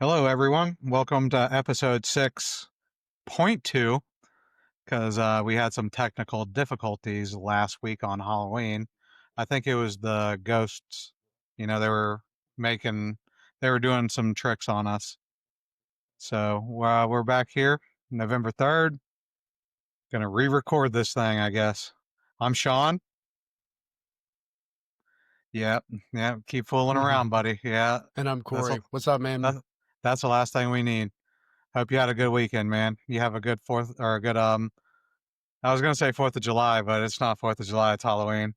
Hello, everyone. Welcome to episode 6.2 because we had some technical difficulties last week on Halloween. I think it was the ghosts. They were making, they were doing some tricks on us. So we're back here, November 3rd. Gonna re record this thing, I guess. I'm Sean. Yep. Yep. Keep fooling Mhm. around, buddy. Yeah. And I'm That's, Corey. What's up, man? that, that's the last thing we need. Hope you had a good weekend, man. You have a good fourth or a good I was gonna say 4th of July, but it's not 4th of July. It's Halloween.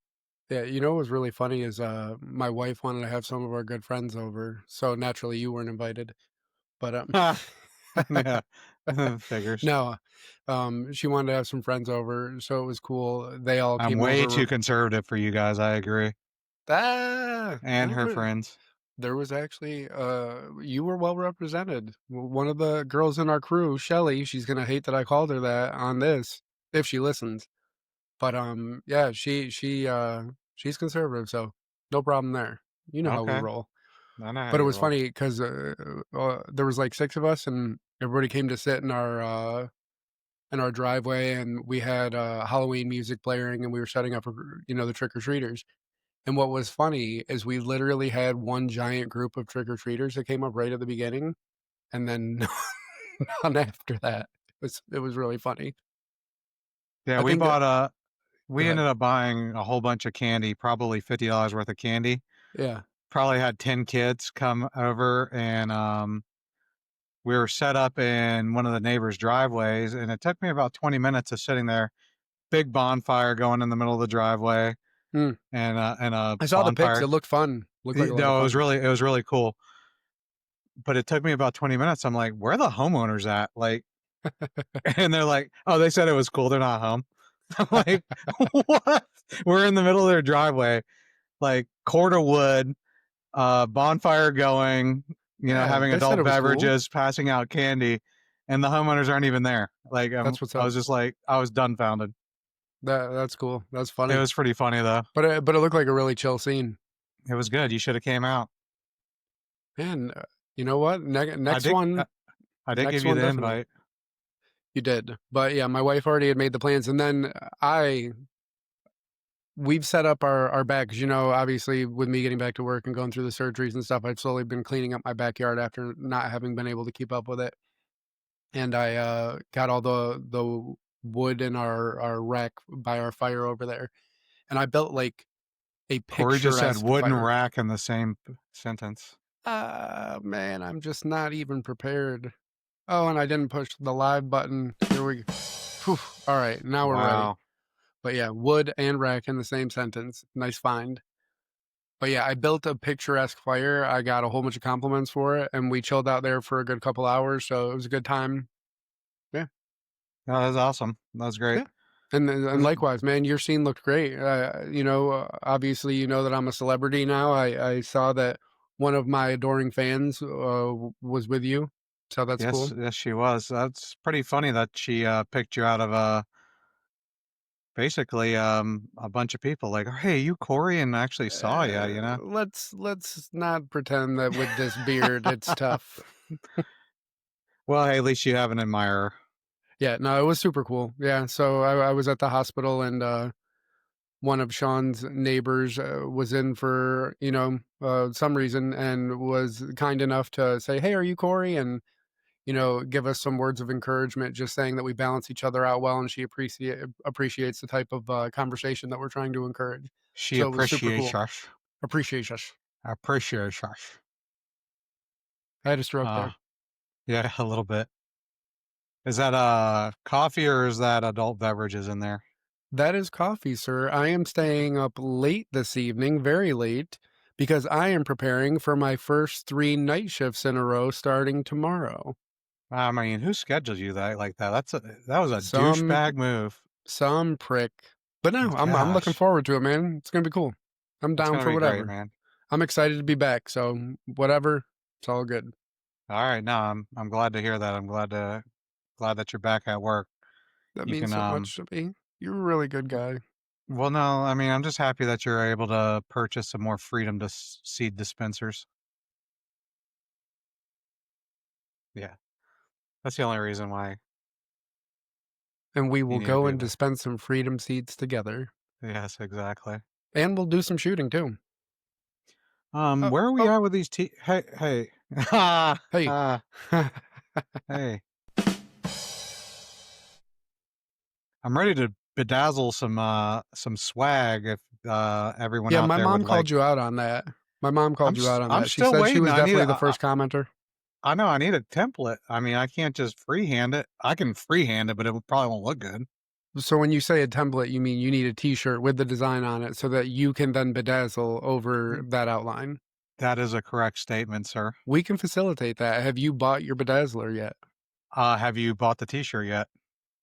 Yeah, you know what was really funny is my wife wanted to have some of our good friends over, so naturally you weren't invited. But Yeah, figures. no, she wanted to have some friends over, so it was cool. They all I'm came way too over. conservative for you guys. I agree, and No, her friends. there was actually you were well represented. One of the girls in our crew, Shelly, she's gonna hate that I called her that on this if she listens. But yeah, she's conservative, so no problem there. You know how we Okay, roll. I know how But it you was roll. funny because there was like six of us, and everybody came to sit in our driveway, and we had Halloween music blaring, and we were setting up, the trick or treaters. And what was funny is we literally had one giant group of trick or treaters that came up right at the beginning, and then none after that. It was really funny. Yeah, I think. Go we ahead. ended up buying a whole bunch of candy, probably $50 worth of candy. Yeah. Probably had 10 kids come over, and we were set up in one of the neighbors' driveways, and it took me about 20 minutes of sitting there. Big bonfire going in the middle of the driveway, Hmm. and a I saw the pics. It bonfire. looked fun. Looked like a lot of No, fun. it was really cool. But it took me about 20 minutes. I'm like, where are the homeowners at? Like, and they're like, oh, they said it was cool. They're not home. I'm like, what? We're in the middle of their driveway, like cord of wood, bonfire going, Yeah, having they said adult it was cool. beverages, passing out candy, and the homeowners aren't even there. Like, That's what's I up. was just like, I was dumbfounded. That's cool. That's It funny. was pretty funny though. But it looked like a really chill scene. It was good. You should have came out. Man, you know what? I did. I did give Next you one the definitely. invite. You did. But yeah, my wife already had made the plans, and then I we've set up our back. 'Cause, obviously with me getting back to work and going through the surgeries and stuff, I've slowly been cleaning up my backyard after not having been able to keep up with it. And I got all the wood in our rack by our fire over there, and I built like a Corey just said picturesque wooden fire. rack in the same sentence. Man, I'm just not even prepared. Oh, and I didn't push the live button. Here we go. Phew. All right, now we're ready. Wow. But yeah, wood and rack in the same sentence. Nice find. But yeah, I built a picturesque fire. I got a whole bunch of compliments for it, and we chilled out there for a good couple hours. So it was a good time. Yeah, No, that was awesome. That was great. yeah. And likewise, man, your scene looked great. Obviously, you know that I'm a celebrity now. I saw that one of my adoring fans was with you, so that's Yes, cool. yes, she was. That's pretty funny that she picked you out of basically a bunch of people. Like, hey, you Corey, and actually saw you. Let's not pretend that with this beard it's tough. Well, hey, at least you have an admirer. Yeah, no, it was super cool. Yeah, so I was at the hospital, and one of Sean's neighbors was in for some reason, and was kind enough to say, "Hey, are you Corey?" and give us some words of encouragement, just saying that we balance each other out well, and she appreciates the type of conversation that we're trying to encourage. She So it was super appreciates cool. us. Appreciates us. Appreciates us. I had a stroke Uh, there. yeah, a little bit. Is that coffee or is that adult beverages in there? That is coffee, sir. I am staying up late this evening, very late, because I am preparing for my first 3 night shifts in a row starting tomorrow. I mean, who scheduled you that like that? That was a Some douchebag move. some prick. But no, I'm looking Gosh, forward to it, man. It's gonna be cool. I'm it's down gonna for be great, whatever. man. I'm excited to be back, so whatever, it's all good. All right, no, I'm glad to hear that. Glad that you're back at work. That You means can so much to me. You're a really good guy. well, no, I mean, I'm just happy that you're able to purchase some more freedom to seed dispensers. Yeah, that's the only reason why And we you will need to go be and there. dispense some freedom seeds together. Yes, exactly. And we'll do some shooting too. Where are we Oh, at with these hey, hey. Ah, hey. ah, hey. I'm ready to bedazzle some swag if, everyone Yeah, out my there would mom like. called you out on that. My mom called you out on I'm that. She still said she waiting. was definitely the first commenter. I know I need a template. I mean, I can't just freehand it. I can freehand it, but probably won't look good. So when you say a template, you mean you need a t-shirt with the design on it so that you can then bedazzle over Mm, that outline. that is a correct statement, sir. We can facilitate that. Have you bought your bedazzler yet? Have you bought the t-shirt yet?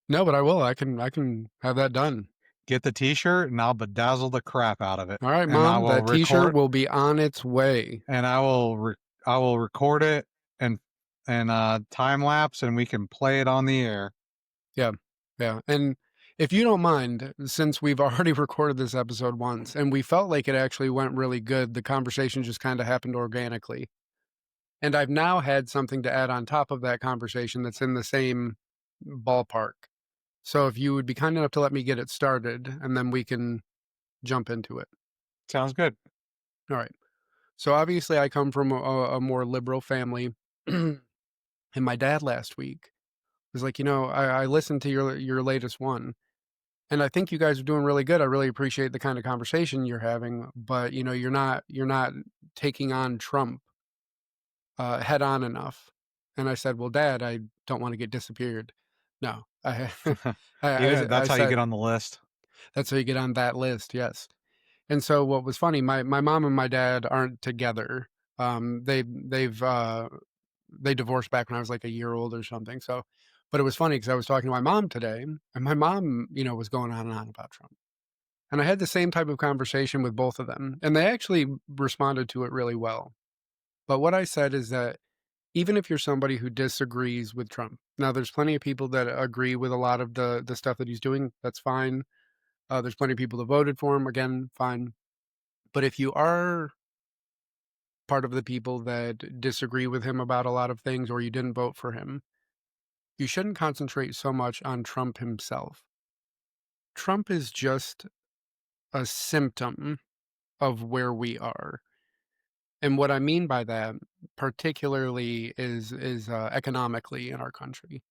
No, but I will. I can have that done. Get the t-shirt and I'll bedazzle the crap out of it. All right, And I mom, will that t-shirt record will be on its way. and I will record it and time lapse and we can play it on the air. Yeah. Yeah. And if you don't mind, since we've already recorded this episode once and we felt like it actually went really good, the conversation just kind of happened organically. And I've now had something to add on top of that conversation that's in the same ballpark. So if you would be kind enough to let me get it started and then we can jump into it. Sounds good. All right. So obviously I come from a more liberal family. And my dad last week was like, I listened to your latest one. And I think you guys are doing really good. I really appreciate the kind of conversation you're having, but you're not taking on Trump head on enough. And I said, "Well, Dad, I don't want to get disappeared." No, I That's how you get said on the list. that's how you get on that list. Yes. And so what was funny, my mom and my dad aren't together. They divorced back when I was like a year old or something. So, but it was funny because I was talking to my mom today, and my mom, was going on and on about Trump. And I had the same type of conversation with both of them, and they actually responded to it really well. But what I said is that even if you're somebody who disagrees with Trump, now there's plenty of people that agree with a lot of the stuff that he's doing. That's fine. There's plenty of people that voted for him. Again, fine. But if you are part of the people that disagree with him about a lot of things, or you didn't vote for him, you shouldn't concentrate so much on Trump himself. Trump is just a symptom of where we are. And what I mean by that, particularly, is economically in our country.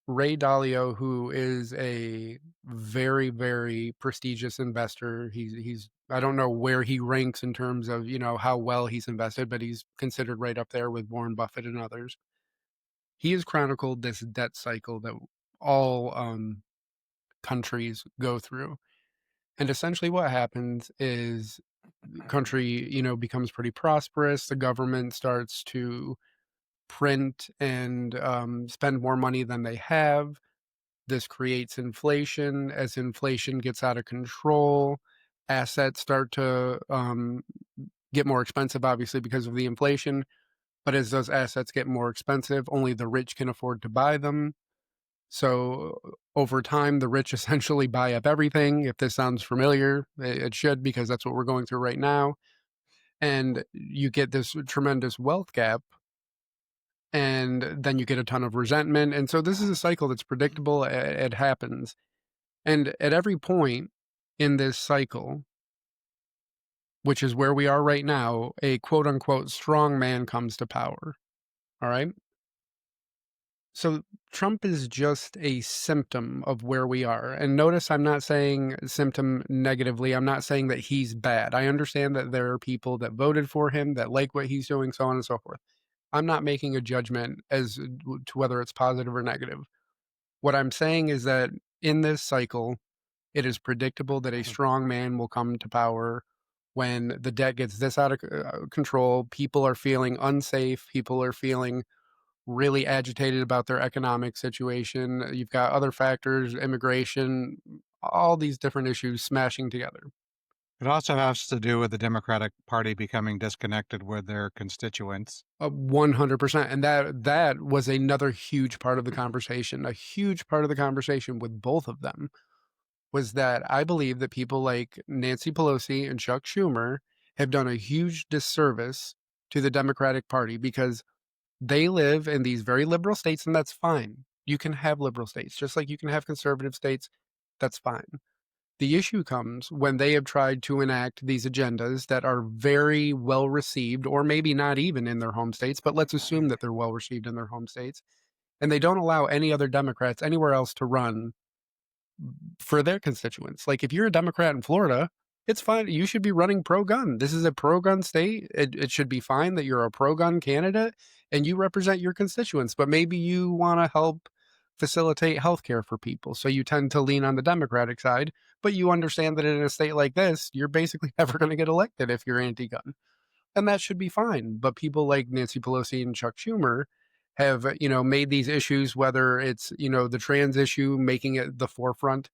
Ray Dalio, who is a very, very prestigious investor, he's I don't know where he ranks in terms of how well he's invested, but he's considered right up there with Warren Buffett and others. He has chronicled this debt cycle that all countries go through, and essentially what happens is country becomes pretty prosperous. The government starts to print and spend more money than they have. This creates inflation. As inflation gets out of control, assets start to get more expensive, obviously, because of the inflation. But as those assets get more expensive, only the rich can afford to buy them. So over time, the rich essentially buy up everything. If this sounds familiar, it should, because that's what we're going through right now. And you get this tremendous wealth gap, and then you get a ton of resentment. And so this is a cycle that's predictable. It happens. And at every point in this cycle, which is where we are right now, a quote unquote strong man comes to power. All right. So Trump is just a symptom of where we are. And notice I'm not saying symptom negatively. I'm not saying that he's bad. I understand that there are people that voted for him, that like what he's doing, so on and so forth. I'm not making a judgment as to whether it's positive or negative. What I'm saying is that in this cycle, it is predictable that a strong man will come to power when the debt gets this out of control. People are feeling unsafe. People are feeling really agitated about their economic situation. You've got other factors, immigration, all these different issues smashing together. It also has to do with the Democratic Party becoming disconnected with their constituents. 100%. And that was another huge part of the conversation. A huge part of the conversation with both of them was that I believe that people like Nancy Pelosi and Chuck Schumer have done a huge disservice to the Democratic Party, because They live in these very liberal states, and that's fine. You can have liberal states, just like you can have conservative states. That's fine. The issue comes when they have tried to enact these agendas that are very well received, or maybe not even in their home states, but let's assume that they're well received in their home states, and they don't allow any other Democrats anywhere else to run for their constituents. Like, if you're a Democrat in Florida, it's fine. You should be running pro gun. This is a pro gun state. It should be fine that you're a pro gun candidate and you represent your constituents, but maybe you want to help facilitate healthcare for people. So you tend to lean on the Democratic side, but you understand that in a state like this, you're basically never going to get elected if you're anti gun. And that should be fine. But people like Nancy Pelosi and Chuck Schumer have, made these issues, whether it's, the trans issue, making it the forefront.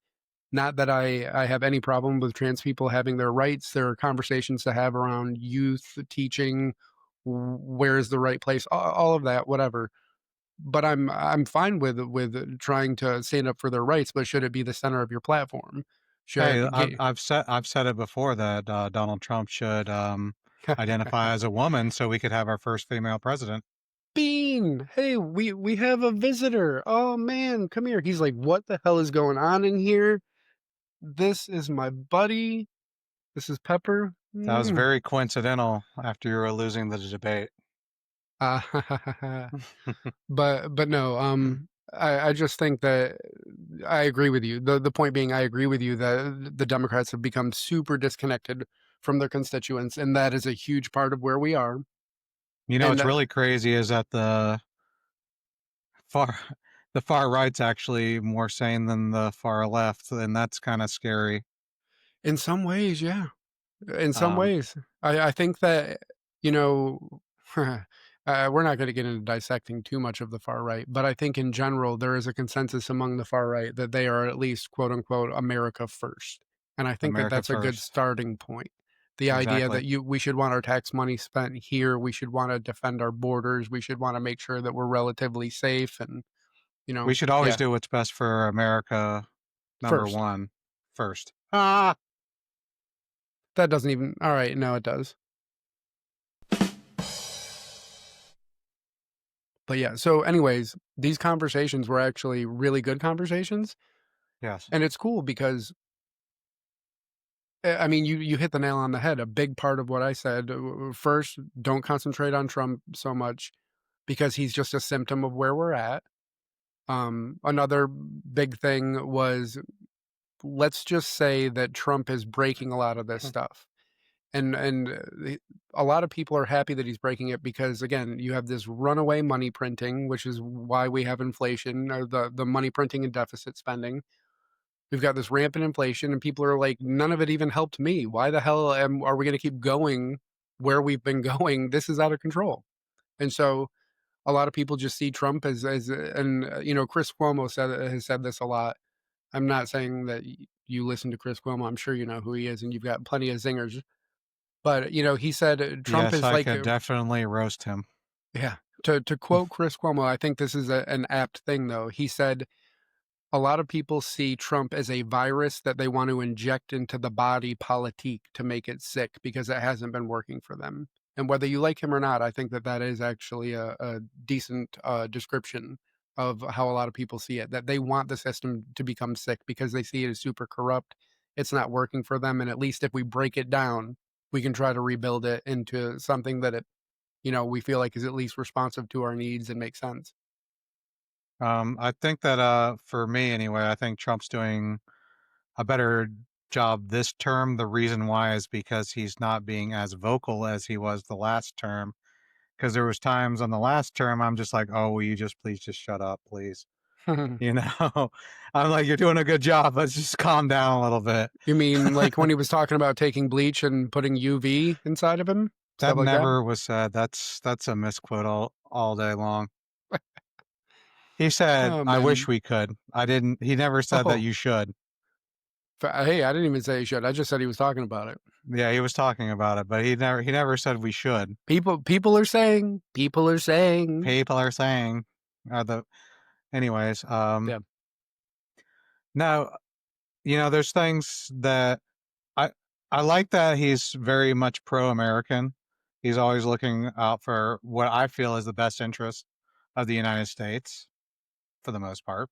Not that I have any problem with trans people having their rights. There are conversations to have around youth teaching, where's the right place, all of that, whatever. But I'm fine with trying to stand up for their rights, but should it be the center of your platform? Hey, Should get I've said it before that Donald Trump should identify as a woman so we could have our first female president. Bean, hey, we have a visitor. Oh man, come here. He's like, what the hell is going on in here? This is my buddy. This is Pepper. That was very coincidental after you were losing the debate. Uh, but no, I just think that I agree with you. The point being, I agree with you that the Democrats have become super disconnected from their constituents, and that is a huge part of where we are. You know, And what's really crazy is that far the far right's actually more sane than the far left, and that's kind of scary. in some ways, yeah, in some Um, ways, I think that you know. We're not going to get into dissecting too much of the far right, but I think in general there is a consensus among the far right that they are at least "quote unquote" America first, and I think that America that's a good first. starting point. The idea Exactly. that we should want our tax money spent here, we should want to defend our borders, we should want to make sure that we're relatively safe, and We should always yeah, do what's best for America, number first. one, first. Ah, That doesn't even. All right, no, it does. But yeah. So, anyways, these conversations were actually really good conversations, yes. and it's cool because I mean, you hit the nail on the head. A big part of what I said, first, don't concentrate on Trump so much because he's just a symptom of where we're at. Another big thing was, let's just say that Trump is breaking a lot of this stuff. And a lot of people are happy that he's breaking it because, again, you have this runaway money printing, which is why we have inflation, or the money printing and deficit spending. We've got this rampant inflation, and people are like, none of it even helped me. Why the hell are we going to keep going where we've been going? This is out of control. And so a lot of people just see Trump as and Chris Cuomo has said this a lot. I'm not saying that you listen to Chris Cuomo. I'm sure you know who he is, and you've got plenty of zingers. But he said Trump Yes, is I like, could definitely roast him. yeah. To quote Chris Cuomo, I think this is an apt thing though. He said a lot of people see Trump as a virus that they want to inject into the body politique to make it sick because it hasn't been working for them. And whether you like him or not, I think that that is actually a decent description of how a lot of people see it, that they want the system to become sick because they see it as super corrupt. It's not working for them. And at least if we break it down, we can try to rebuild it into something that we feel like is at least responsive to our needs and makes sense. I think that for me anyway, I think Trump's doing a better job this term. The reason why is because he's not being as vocal as he was the last term. Because there was times on the last term I'm just like, oh, will you just please just shut up, please? You know, I'm like, you're doing a good job. Let's just calm down a little bit. You mean like when he was talking about taking bleach and putting UV inside of him? That Stuff like that? never was said. That's a misquote all day long. He said, Oh, "I wish man. we could." I didn't. He never said that Oh, you should. hey, I didn't even say he should. I just said he was talking about it. Yeah, he was talking about it, but he never said we should. People are saying, people are saying. People are saying, the anyways. Yeah. Now there's things that I I like that he's very much pro-American. He's always looking out for what I feel is the best interest of the United States for the most part.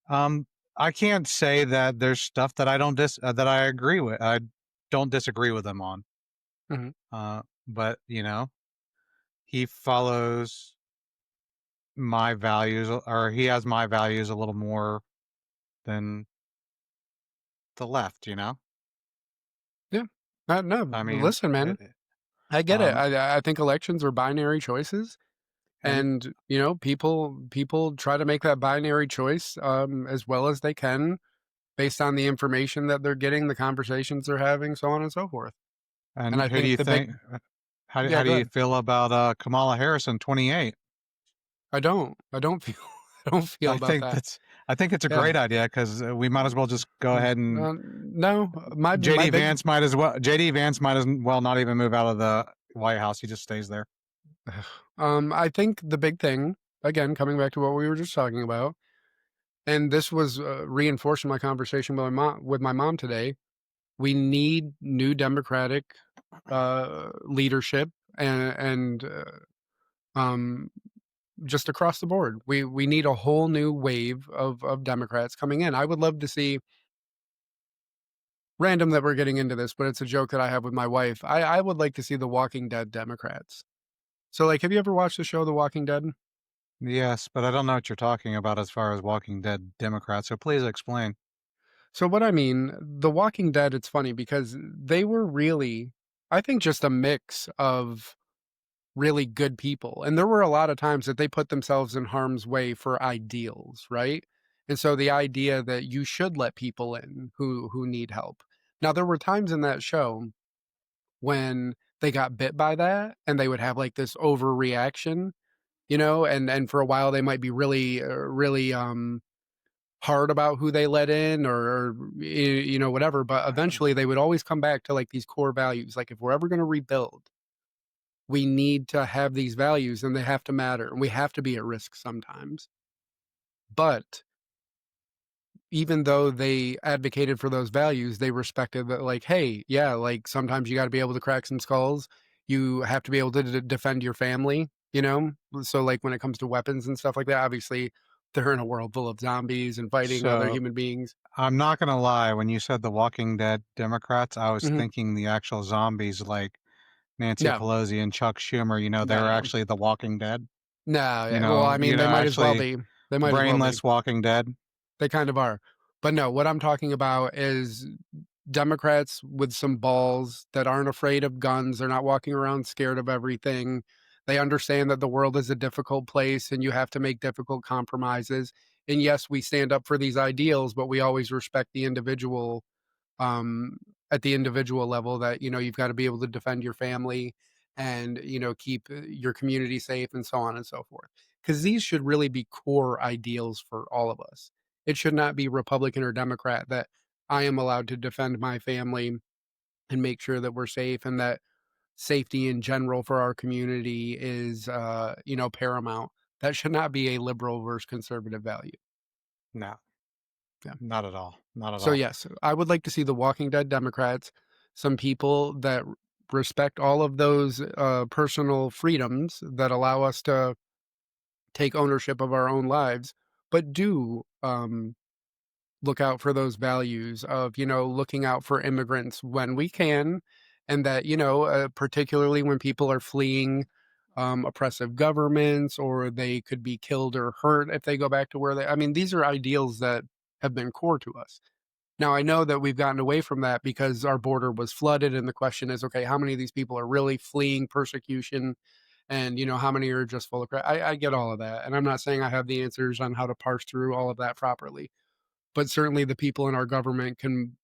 Um, I can't say that there's stuff that that I agree with. I don't disagree with him on. Mhm. But he follows my values, or he has my values a little more than the left. Yeah. No, I mean, listen, man, I get it. um, I think elections are binary choices, and and, people try to make that binary choice, as well as they can based on the information that they're getting, the conversations they're having, so on and so forth. And and I who do think you the big think? Yeah, How do go you ahead. feel about Kamala Harris in 28? I don't feel I don't feel I about think that. that's I think it's a Yeah. great idea because we might as well just go ahead and No, my big JD Vance might as well not even move out of the White House. He just stays there. I think the big thing, again, coming back to what we were just talking about, and this was, reinforced in my conversation with my mom today, we need new Democratic, leadership and just across the board. We need a whole new wave of Democrats coming in. I would love to see random that we're getting into this, but it's a joke that I have with my wife. I would like to see the Walking Dead Democrats. So, like, have you ever watched the show The Walking Dead? Yes, but I don't know what you're talking about as far as Walking Dead Democrats. So please explain. So what I mean, The Walking Dead, it's funny because they were really, I think, just a mix of really good people. And there were a lot of times that they put themselves in harm's way for ideals, right? And so the idea that you should let people in who need help. Now there were times in that show when they got bit by that and they would have like this overreaction, and for a while they might be really hard about who they let in or whatever, but eventually they would always come back to like these core values. Like if we're ever going to rebuild, we need to have these values and they have to matter and we have to be at risk sometimes. But even though they advocated for those values, they respected that, like, hey, yeah, like sometimes you got to be able to crack some skulls. You have to be able to defend your family. So, like, when it comes to weapons and stuff like that, obviously they're in a world full of zombies and fighting other So human beings. I'm not gonna lie. When you said the Walking Dead Democrats, I was Mhm. thinking the actual zombies, like Nancy No, Pelosi and Chuck Schumer. They no, were no, no. actually the Walking Dead. No, yeah, well, I mean, they might as well Actually be. They might as well be. brainless Walking Dead. They kind of are. But no, what I'm talking about is Democrats with some balls that aren't afraid of guns. They're not walking around scared of everything. They understand that the world is a difficult place and you have to make difficult compromises. And yes, we stand up for these ideals, but we always respect the individual, um, at the individual level, that, you've got to be able to defend your family and, keep your community safe and so on and so forth. Because these should really be core ideals for all of us. It should not be Republican or Democrat that I am allowed to defend my family and make sure that we're safe and that safety in general for our community is, paramount. That should not be a liberal versus conservative value. No, Yeah. not at all. Not at So, all. yes, I would like to see the Walking Dead Democrats, some people that respect all of those, personal freedoms that allow us to take ownership of our own lives, but do, look out for those values of, looking out for immigrants when we can, and that, particularly when people are fleeing, oppressive governments, or they could be killed or hurt if they go back to I mean, these are ideals that have been core to us. Now, I know that we've gotten away from that because our border was flooded, and the question is, okay, how many of these people are really fleeing persecution, and how many are just full of crap? I get all of that, and I'm not saying I have the answers on how to parse through all of that properly, but certainly the people in our government can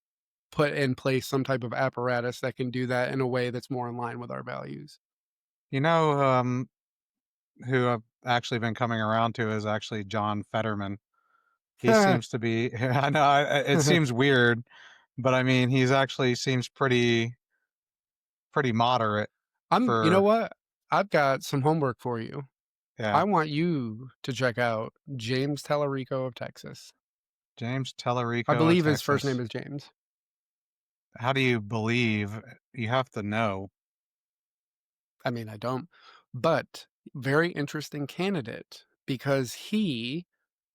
put in place some type of apparatus that can do that in a way that's more in line with our values. You know, who I've actually been coming around to is actually John Fetterman. He seems to be. I know it seems weird, but I mean, he's actually seems pretty moderate You know for. what? I've got some homework for you. Yeah, I want you to check out James Tellerico of Texas. James I Tellerico of believe his first name Texas. is James. How do you believe? You have to know. I mean, I don't, but very interesting candidate because he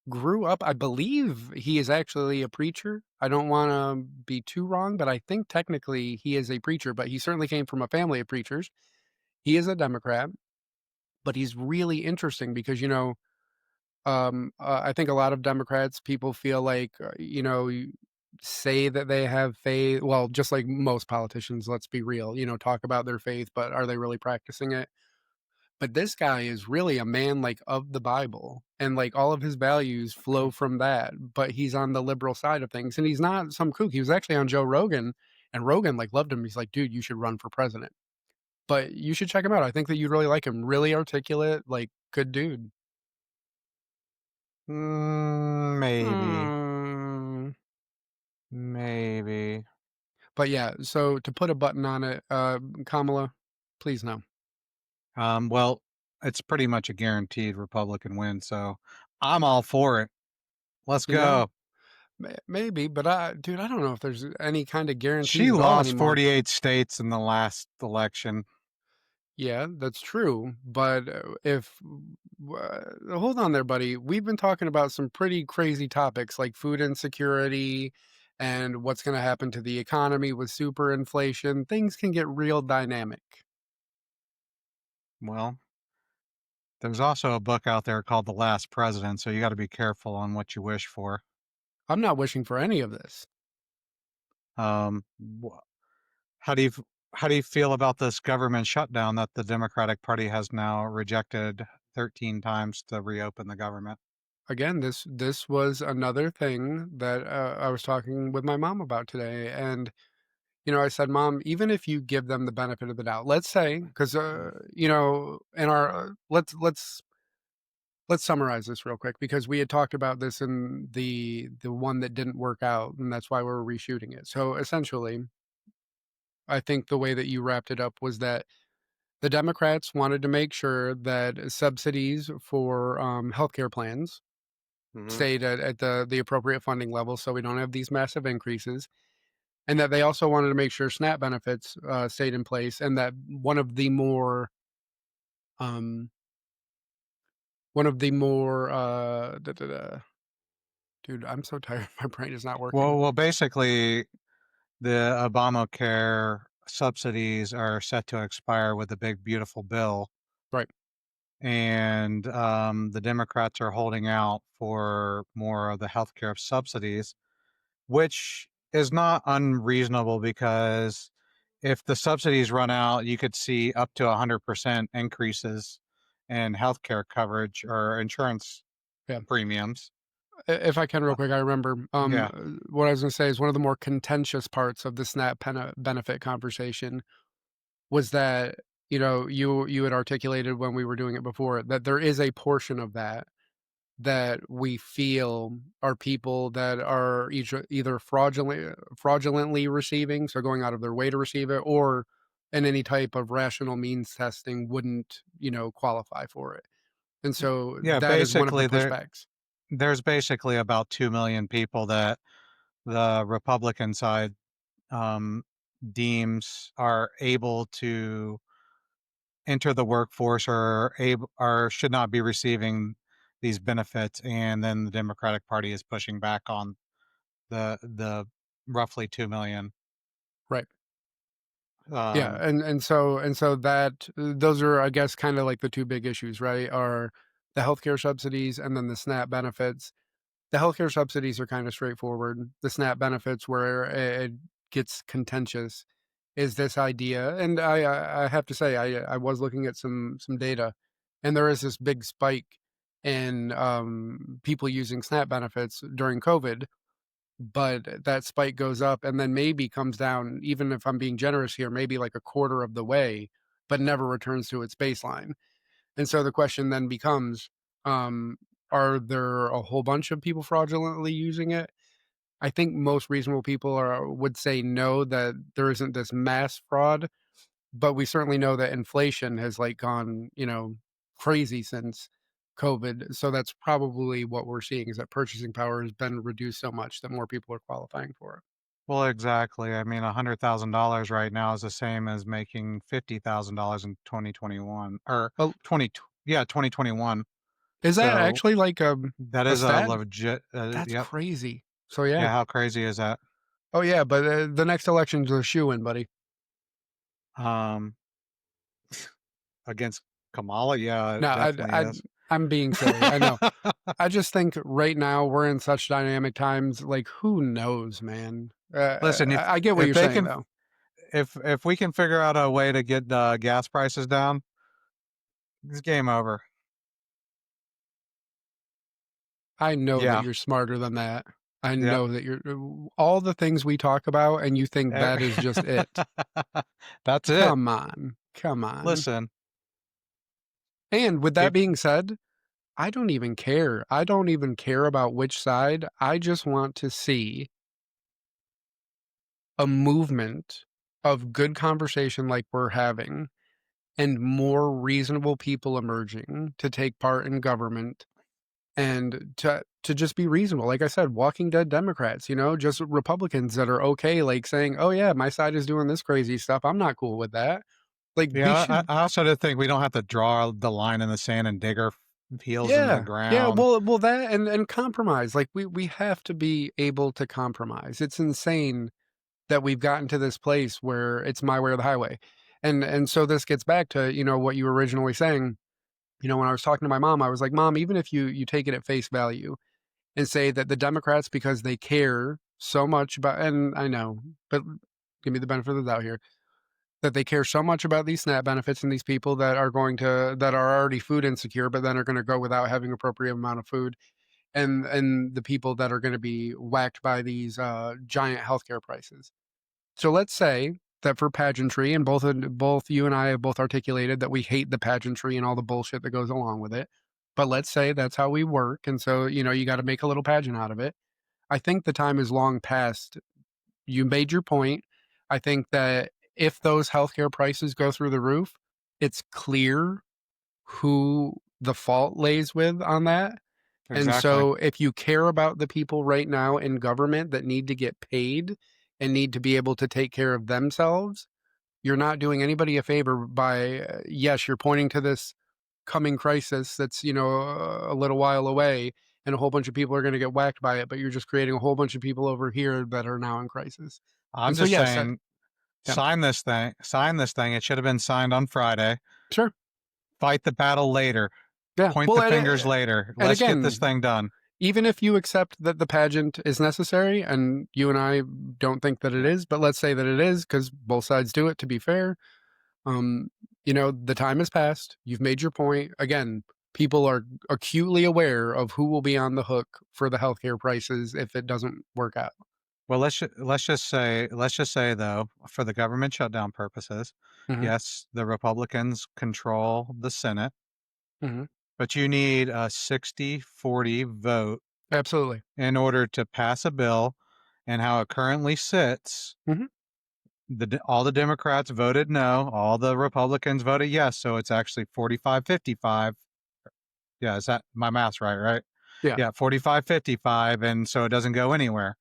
grew up, I believe he is actually a preacher. I don't wanna be too wrong, but I think technically he is a preacher, but he certainly came from a family of preachers. He is a Democrat, but he's really interesting because, I think a lot of Democrats, people feel like, you say that they have faith, well, just like most politicians, let's be real, talk about their faith, but are they really practicing it? But this guy is really a man, like, of the Bible, and, like, all of his values flow from that, but he's on the liberal side of things, and he's not some kook. He was actually on Joe Rogan, and Rogan, like, loved him. He's like, "Dude, you should run for president." But you should check him out. I think that you'd really like him. Really articulate, like, good dude. Maybe, Hmm. maybe. But, yeah, so to put a button on it, Kamala, please no. Well, it's pretty much a guaranteed Republican win, so I'm all for it. Let's You know? go. Maybe, but dude, I don't know if there's any kind of She guarantees at all lost anymore. 48 states in the last election. Yeah, that's true. But if hold on there, buddy. We've been talking about some pretty crazy topics like food insecurity and what's going to happen to the economy with super inflation. Things can get real dynamic. Well, there's also a book out there called The Last President, so you got to be careful on what you wish for. I'm not wishing for any of this. Um, wh- how do you how do you feel about this government shutdown that the Democratic Party has now rejected 13 times to reopen the government? Again, this was another thing that I was talking with my mom about today, and I said, "Mom, even if you give them the benefit of the doubt, let's say, because in our let's summarize this real quick because we had talked about this in the one that didn't work out, and that's why we're reshooting it. So essentially, I think the way that you wrapped it up was that the Democrats wanted to make sure that subsidies for healthcare plans Hmm. stayed at the appropriate funding level, so we don't have these massive increases, and that they also wanted to make sure SNAP benefits stayed in place, and that um, dude, I'm so tired. My brain is not working. Well, basically, the Obamacare subsidies are set to expire with the big beautiful bill, Right. and the Democrats are holding out for more of the healthcare subsidies, which is not unreasonable because if the subsidies run out, you could see up to 100% increases in healthcare coverage or insurance Yeah. premiums. If I can real Uh, quick, I remember, yeah. what I was gonna say is one of the more contentious parts of the SNAP benefit conversation was that, you had articulated when we were doing it before that there is a portion of that that we feel are people that are either fraudulently receiving, so going out of their way to receive it, or in any type of rational means testing wouldn't, qualify for it. And so Yeah, that is one of the basically pushbacks. there's basically about 2 million people that the Republican side um, deems are able to enter the workforce or able or should not be receiving these benefits, and then the Democratic Party is pushing back on the roughly 2 million. Right. Yeah, Um, and so that those are, I guess, kinda like the 2 big issues, right, are the healthcare subsidies and then the SNAP benefits. The healthcare subsidies are kinda straightforward. The SNAP benefits where it gets contentious is this idea, and I have to say, I was looking at some data, and there is this big spike in, people using SNAP benefits during COVID, but that spike goes up and then maybe comes down, even if I'm being generous here, maybe like a quarter of the way, but never returns to its baseline. And so the question then becomes, um, are there a whole bunch of people fraudulently using it? I think most reasonable people would say no, that there isn't this mass fraud, but we certainly know that inflation has like gone, crazy since COVID. So that's probably what we're seeing is that purchasing power has been reduced so much that more people are qualifying for it. Well, exactly. I mean, $100,000 right now is the same as making $50,000 in 2021 or Well, 20 yeah, 2021. is that So actually like that a is a stat? legit That's yep. crazy. So yeah. Yeah, how crazy is that? Oh yeah, but the next election's a shoe-in, buddy. Um, against Kamala? Yeah, No, it definitely is. I'm being silly. I know. I just think right now we're in such dynamic times. Like, who knows, man? Listen, I get what if you're they saying, can though. if we can figure out a way to get gas prices down, it's game over. I know that Yeah. you're smarter than that. I Yep. know that you're all the things we talk about, and you think Eh, that is just it. That's it. Come on, come on. Listen, And with that peop being said, I don't even care. I don't even care about which side. I just want to see a movement of good conversation like we're having and more reasonable people emerging to take part in government and to just be reasonable. Like I said, Walking Dead Democrats, just Republicans that are okay, like saying, "Oh yeah, my side is doing this crazy stuff. I'm not cool with that." Like we yeah, should, I also do think we don't have to draw the line in the sand and dig our heels in the yeah, yeah. ground. Well, that and compromise. Like we have to be able to compromise. It's insane that we've gotten to this place where it's my way or the highway. And so this gets back to, what you were originally saying. When I was talking to my mom, I was like, "Mom, even if you take it at face value and say that the Democrats, because they care so much about," and I know, but give me the benefit of the doubt here, that they care so much about these SNAP benefits and these people that are already food insecure, but then are going to go without having appropriate amount of food, and the people that are going to be whacked by these giant healthcare prices. So let's say that for pageantry, and both you and I have both articulated that we hate the pageantry and all the bullshit that goes along with it. But let's say that's how we work, and so you got to make a little pageant out of it. I think the time is long past. You made your point. I think that if those healthcare prices go through the roof, it's clear who the fault lays with on that. And Exactly. so if you care about the people right now in government that need to get paid and need to be able to take care of themselves, you're not doing anybody a favor by, yes, you're pointing to this coming crisis that's, a little while away and a whole bunch of people are going to get whacked by it, but you're just creating a whole bunch of people over here that are now in crisis. I'm And so, just yes, saying, yeah, sign this thing. Sign this thing. It should have been signed on Friday. sure. Fight the battle later. Yeah. Point Well, the fingers later. and Let's get this again, thing done. even if you accept that the pageant is necessary, and you and I don't think that it is, but let's say that it is because both sides do it, to be fair. Um, the time has passed. You've made your point. Again, people are acutely aware of who will be on the hook for the healthcare prices if it doesn't work out. Well, let's just say though, for the government shutdown purposes, Hmm. yes, the Republicans control the Senate, Hmm. but you need a 60-40 vote Absolutely. in order to pass a bill. And how it currently sits, Hmm. all the Democrats voted no, all the Republicans voted yes. So it's actually 45-55. Yeah, is that my math's right? Right? Yeah, Yeah, 45-55, and so it doesn't go anywhere.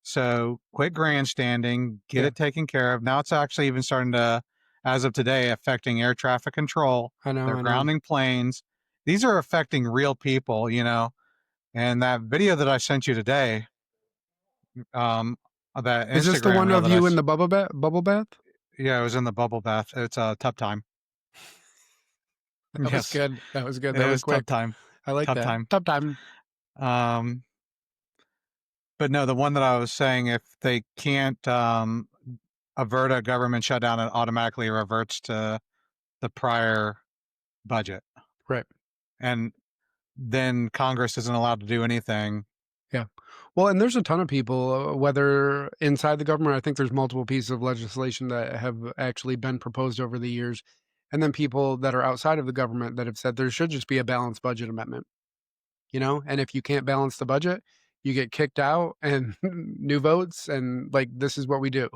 So quit grandstanding, get yeah. it taken care of. Now it's actually even starting to, as of today, affecting air traffic control. I know. They're I know. grounding planes. These are affecting real people. And that video that I sent you today, um, that Is this the Instagram one reel of that you in the bubble bath? Bubble bath? yeah, it was in the bubble bath. It's tub time. That was Yes, good. That was good. it That was was tub quick. time. I like Tub that. time. Top time. Um, but no, the one that I was saying, if they can't avert a government shutdown, it automatically reverts to the prior budget. Right. And then Congress isn't allowed to do anything. Yeah. Well, and there's a ton of people, whether inside the government, I think there's multiple pieces of legislation that have actually been proposed over the years. And then people that are outside of the government that have said there should just be a balanced budget amendment. And if you can't balance the budget, you get kicked out and new votes. And like, this is what we do.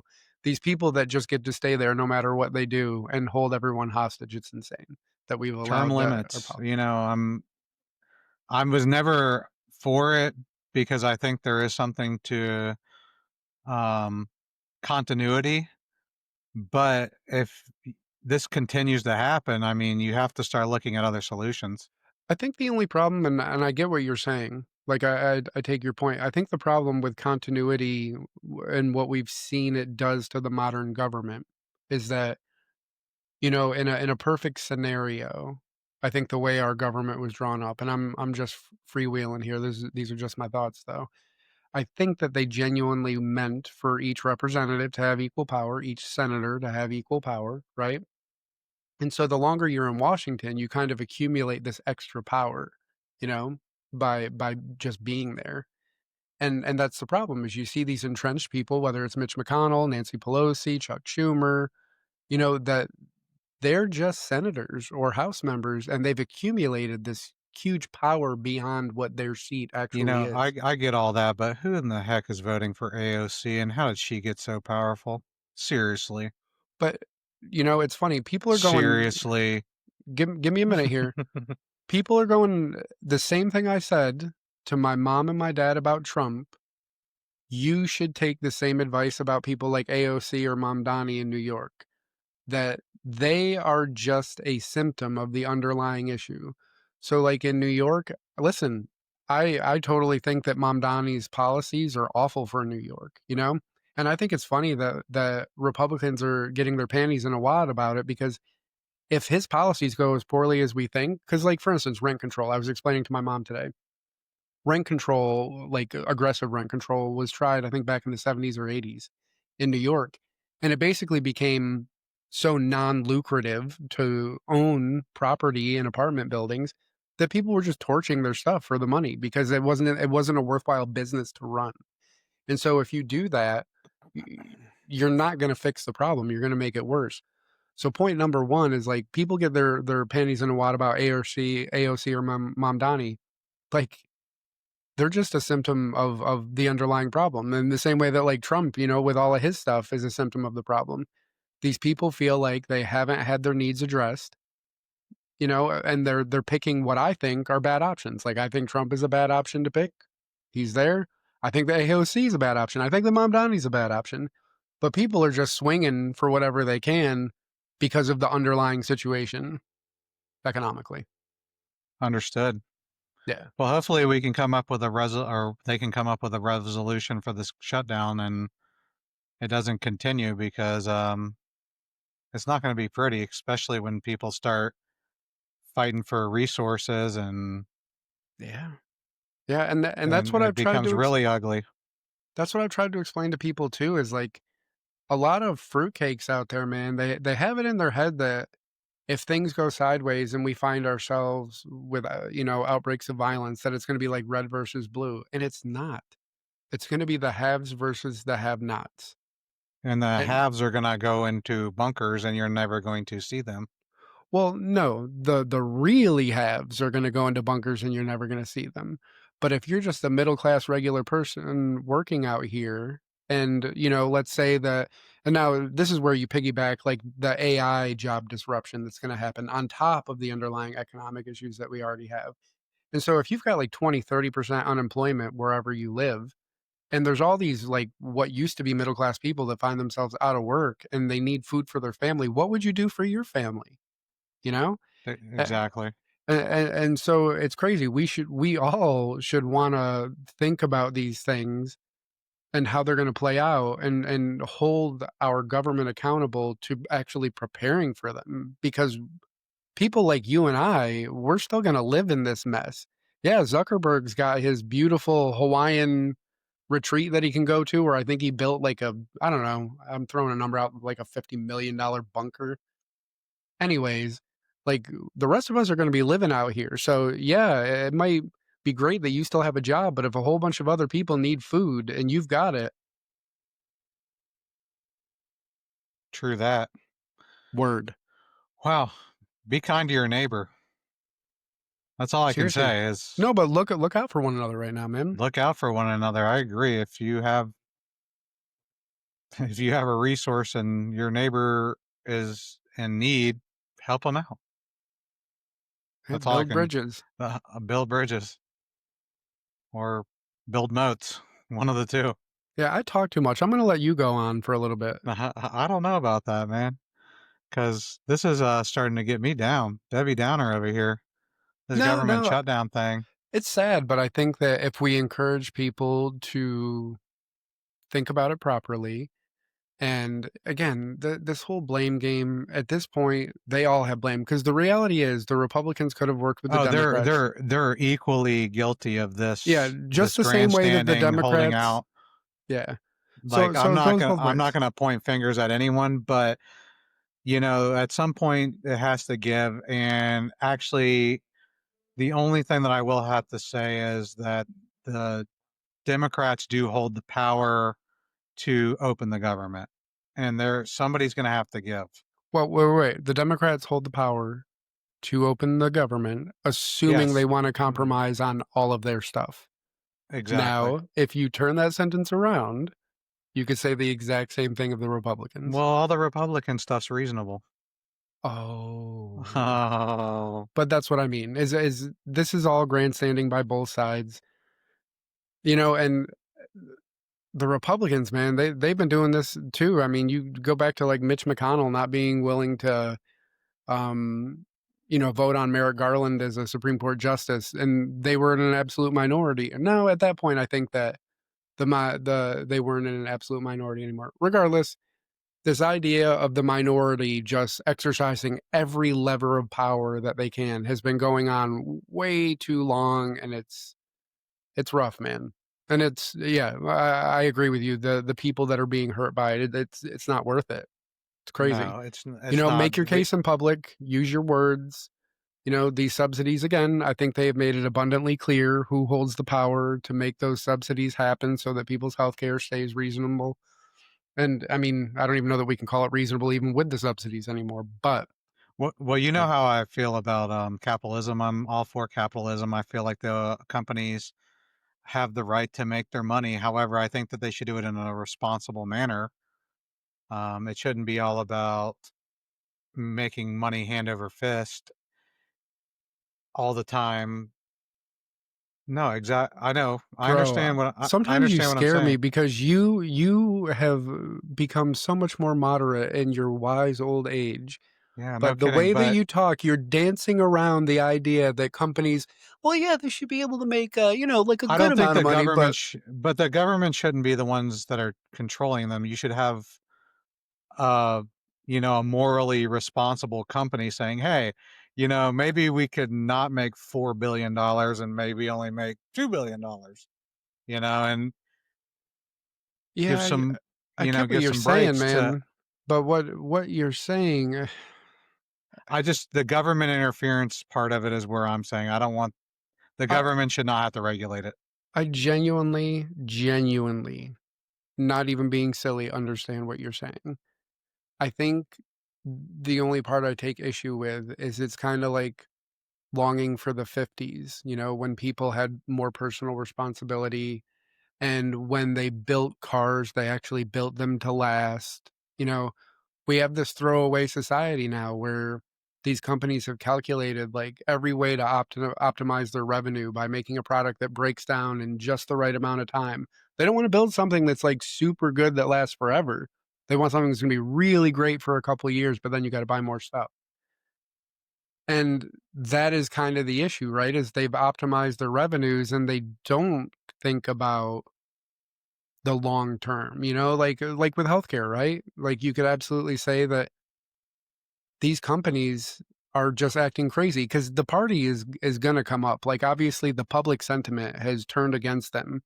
These people that just get to stay there no matter what they do and hold everyone hostage. It's insane that we've Term allowed that our limits, politics. I was never for it because I think there is something to um, continuity. But if this continues to happen, I mean, you have to start looking at other solutions. I think the only problem, and I get what you're saying. Like I take your point. I think the problem with continuity and what we've seen it does to the modern government is that, in a perfect scenario, I think the way our government was drawn up, and I'm just freewheeling here. These are just my thoughts, though. I think that they genuinely meant for each representative to have equal power, each senator to have equal power, right? And so the longer you're in Washington, you kind of accumulate this extra power, you know, by just being there. And that's the problem is you see these entrenched people, whether it's Mitch McConnell, Nancy Pelosi, Chuck Schumer, that they're just senators or House members, and they've accumulated this huge power beyond what their seat You actually know, is. I get all that, but who in the heck is voting for AOC and how did she get so powerful? Seriously. But it's funny. People are going. Seriously. Give me a minute here. People are going the same thing I said to my mom and my dad about Trump. You should take the same advice about people like AOC or Mamdani in New York, that they are just a symptom of the underlying issue. So, like in New York, listen, I totally think that Mamdani's policies are awful for New York, And I think it's funny that Republicans are getting their panties in a wad about it because if his policies go as poorly as we think, because like for instance, rent control, I was explaining to my mom today rent control, like aggressive rent control, was tried, I think, back in the 70s or 80s in New York. And it basically became so non lucrative to own property in apartment buildings that people were just torching their stuff for the money because it wasn't a worthwhile business to run. And so if you do that, you're not going to fix the problem. You're going to make it worse. So point number one is like people get their panties in a wad about AOC or Mom Donnie. Like they're just a symptom of the underlying problem. In the same way that like Trump, with all of his stuff is a symptom of the problem. These people feel like they haven't had their needs addressed, and they're picking what I think are bad options. Like I think Trump is a bad option to pick. He's there. I think the AOC is a bad option. I think the Mamdani is a bad option. But people are just swinging for whatever they can because of the underlying situation economically. Understood. Yeah. Well, hopefully we can come up with a or they can come up with a resolution for this shutdown and it doesn't continue because it's not going to be pretty, especially when people start fighting for resources Yeah. Yeah, and that's and what it I've tried becomes to really ugly. that's what I've tried to explain to people too is like a lot of fruitcakes out there, man. They have it in their head that if things go sideways and we find ourselves with outbreaks of violence, that it's going to be like red versus blue, and it's not. It's going to be the haves versus the have-nots. And the And haves are going to go into bunkers and you're never going to see them. well, no, the really haves are going to go into bunkers and you're never going to see them. But if you're just a middle class regular person working out here, and let's say that, and now this is where you piggyback like the AI job disruption that's going to happen on top of the underlying economic issues that we already have. And so if you've got like 20-30% unemployment wherever you live, and there's all these like what used to be middle class people that find themselves out of work and they need food for their family, what would you do for your family? You know? Exactly. And so it's crazy. We all should wanna think about these things and how they're gonna play out and hold our government accountable to actually preparing for them, because people like you and we're still gonna live in this mess. Yeah, Zuckerberg's got his beautiful Hawaiian retreat that he can go to, where I think he built like I don't know, I'm throwing a number out, like a $50 million bunker. Anyways, like, the rest of us are gonna be living out here, so, yeah, it might be great that you still have a job, but if a whole bunch of other people need food and you've got it, True that. word. Wow. Be kind to your neighbor. That's all I can Seriously. say is No, but look out for one another right now, man. look out for one another. I agree. If you have if you have a resource and your neighbor is in need, help them out. Hey, That's all I build can bridges. build bridges or build moats. One of the two. Yeah, I talk too much. I'm gonna let you go on for a little bit. I don't know about that, man, because this is starting to get me down. Debbie Downer over here. This No, government no, shutdown thing. it's sad, but I think that if we encourage people to think about it properly, and again, this whole blame game at this point, they all have blame because the reality is the Republicans could have worked with the Oh, they're Democrats. they're they're equally guilty of Yeah, this just the same way that the grandstanding, holding Democrats. out. Yeah. Like So it goes both I'm not ways. gonna point fingers at anyone, but at some point it has to give. And actually, the only thing that I will have to say is that the Democrats do hold the power to open the government, and there somebody's going to have to give. Well, wait. The Democrats hold the power to open the government, assuming they Yes, wanna mm, compromise on all of their stuff. exactly. Now, if you turn that sentence around, you could say the exact same thing of the Republicans. Well, all the Republican stuff's reasonable. Oh. Oh, But that's what I mean, is this is all grandstanding by both sides, and the Republicans, man, they've been doing this too. I mean, you go back to, like, Mitch McConnell not being willing to, um, vote on Merrick Garland as a Supreme Court justice, and they were in an absolute minority. And now at that point, I think that they weren't in an absolute minority anymore. Regardless, this idea of the minority just exercising every lever of power that they can has been going on way too long, and it's rough, man. And it's yeah, I agree with you. The people that are being hurt by it, it's not worth it. It's crazy. no, it's not. Make your case in public, use your words. These subsidies again, I think they have made it abundantly clear who holds the power to make those subsidies happen so that people's healthcare stays reasonable. And I mean, I don't even know that we can call it reasonable even with the subsidies anymore. But Well, you know yeah, how I feel about capitalism. I'm all for capitalism. I feel like the companies have the right to make their money. However, I think that they should do it in a responsible manner. It shouldn't be all about making money hand over fist all the time. No, exact. I know. bro, I sometimes you understand what I'm scare me saying. because you have become so much more moderate in your wise old age. Yeah, no But the kidding. way that But you talk, you're dancing around the idea that companies, well, yeah, they should be able to make, like a I good don't think amount of the money. government. But But the government shouldn't be the ones that are controlling them. You should have uh, a morally responsible company saying, "Hey, maybe we could not make $4 billion and maybe only make $2 billion." And yeah, I get what give you're some saying, breaks to. man. But what you're saying, The government interference part of it is where I'm saying I don't want the I government should not have to regulate it. I genuinely, not even being silly, understand what you're saying. I think the only part I take issue with is it's kind of like longing for the 50s, when people had more personal responsibility and when they built cars, they actually built them to last. You know, we have this throwaway society now where these companies have calculated like every way to optimize their revenue by making a product that breaks down in just the right amount of time. They don't want to build something that's like super good that lasts forever. They want something that's going to be really great for a couple of years, but then you got to buy more stuff. And that is kind of the issue, right? Is they've optimized their revenues and they don't think about the long term, like with healthcare, right? Like you could absolutely say that these companies are just acting crazy because the party is going to come up. Like obviously the public sentiment has turned against them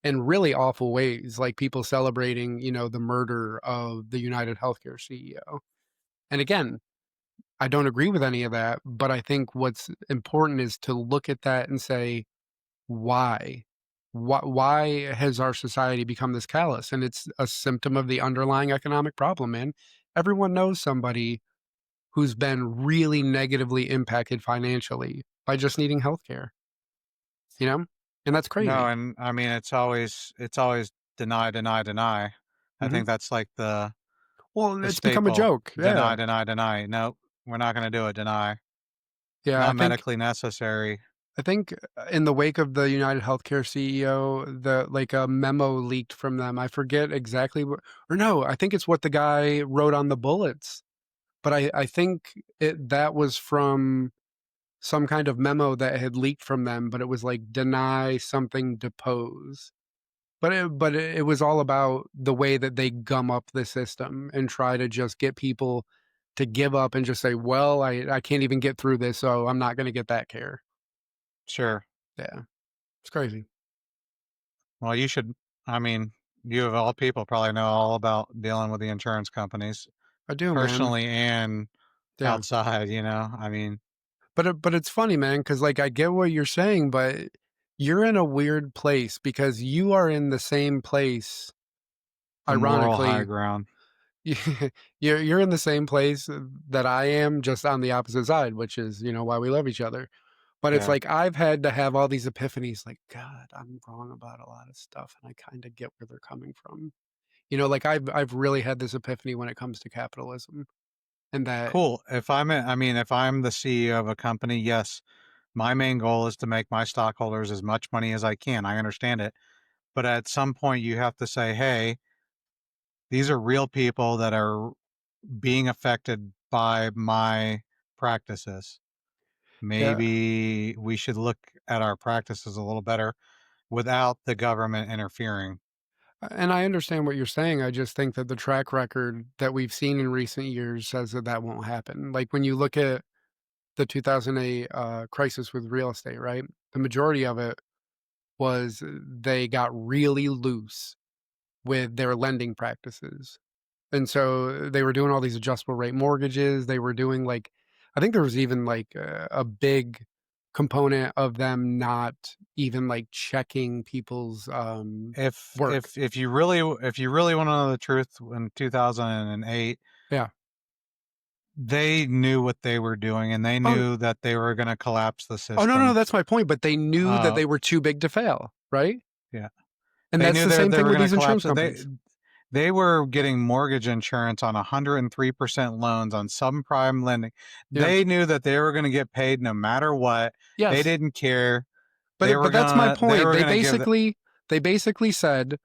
in really awful ways, like people celebrating, the murder of the United Healthcare CEO. And again, I don't agree with any of that, but I think what's important is to look at that and say, why? Why has our society become this callous? And it's a symptom of the underlying economic problem, man. Everyone knows somebody who's been really negatively impacted financially by just needing healthcare, you know? And that's No, crazy. and I mean it's always deny, deny, deny. I Mhm. think that's like Well, the it's become a staple. joke. Deny, Yeah. deny, deny. Nope, we're not going to do it. Deny. Yeah, I Not think medically necessary. I think in the wake of the United Healthcare CEO, a memo leaked from them. I forget exactly what, or no, I think it's what the guy wrote on the bullets. But I think that was from some kind of memo that had leaked from them, but it was like deny something, depose. But it was all about the way that they gum up the system and try to just get people to give up and just say, well, I can't even get through this, so I'm not going to get that care. Sure. Yeah, it's crazy. Well, you should. I mean, you of all people probably know all about dealing with the insurance companies I do, man. personally and Yeah. outside. I mean, But it's funny, man, because like I get what you're saying, but you're in a weird place because you are in the same place, the moral high ironically. ground. You're in the same place that I am, just on the opposite side, which is, why we love each other. But it's Yeah. like I've had to have all these epiphanies like, God, I'm wrong about a lot of stuff, and I kinda get where they're coming from. Like I've really had this epiphany when it comes to capitalism and that. Cool. If I'm the CEO of a company, yes, my main goal is to make my stockholders as much money as I can. I understand it. But at some point, you have to say, hey, these are real people that are being affected by my practices. Yeah, Maybe we should look at our practices a little better without the government interfering. and I understand what you're saying. I just think that the track record that we've seen in recent years says that that won't happen. Like, when you look at the 2008, crisis with real estate, right? The majority of it was they got really loose with their lending practices. And so they were doing all these adjustable rate mortgages. They were doing like, I think there was even like a big component of them not even like checking people's If work. if if you really want to know the truth, in 2008, Yeah. they knew what they were doing and they Oh, knew that they were going to collapse the oh no, no, system. that's my point. But they knew that Uh, they were too big to fail, right? yeah, And they that's knew the same they thing were with going to these insurance collapse it. They companies. they were getting mortgage insurance on 103% loans on subprime lending. Yeah. They knew that they were going to get paid no matter what. They Yes. didn't care. But that's my They point. were gonna give the, They basically said,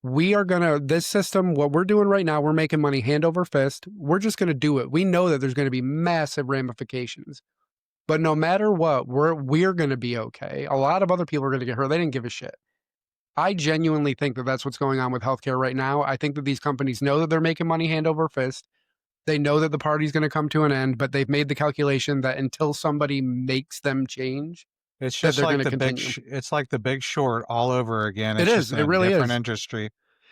we are gonna, this system, what we're doing right now, we're making money hand over fist. We're just gonna do it. We know that there's gonna be massive ramifications. But no matter what, we're gonna be okay. A lot of other people are gonna get hurt. They didn't give a shit. I genuinely think that that's what's going on with healthcare right now. I think that these companies know that they're making money hand over fist. They know that the party's going to come to an end, but they've made the calculation that until somebody makes them change, it's that just they're going like to continue. it's like the Big Short all over again. It It's is. just in It a really different is. industry.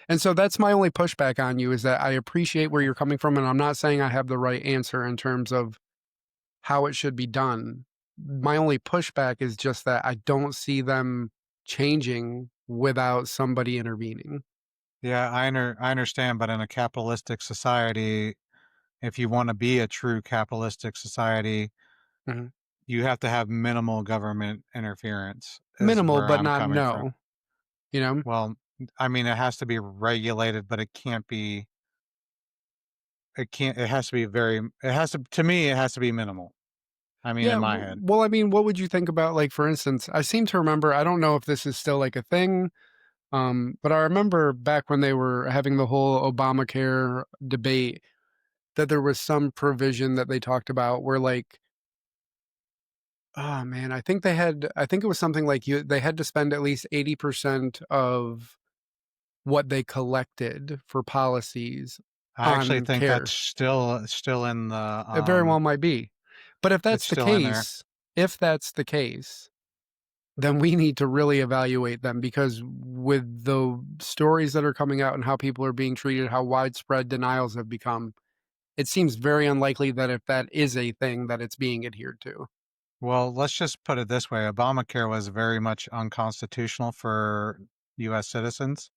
And so that's my only pushback on you, is that I appreciate where you're coming from, and I'm not saying I have the right answer in terms of how it should be done. My only pushback is just that I don't see them changing without somebody intervening. Yeah, I understand, but in a capitalistic society, if you want to be a true capitalistic society, Mhm. you have to have minimal government interference, is Minimal, where but I'm not coming from. no, you know? Well, it has to be regulated, but it can't be, it has to be to me, it has to be minimal. Yeah, In my head. well, I mean, what would you think about, like, for instance, I seem to remember, I don't know if this is still, like, a thing, but I remember back when they were having the whole Obamacare debate, that there was some provision that they talked about where, like, oh, man, I think it was something like they had to spend at least 80% of what they collected for policies I actually on think that's care. still in the, It very well might be. But it's still in there. if that's the case, then we need to really evaluate them, because with the stories that are coming out and how people are being treated, how widespread denials have become, it seems very unlikely that if that is a thing, that it's being adhered to. Well, let's just put it this way. Obamacare was very much unconstitutional for US citizens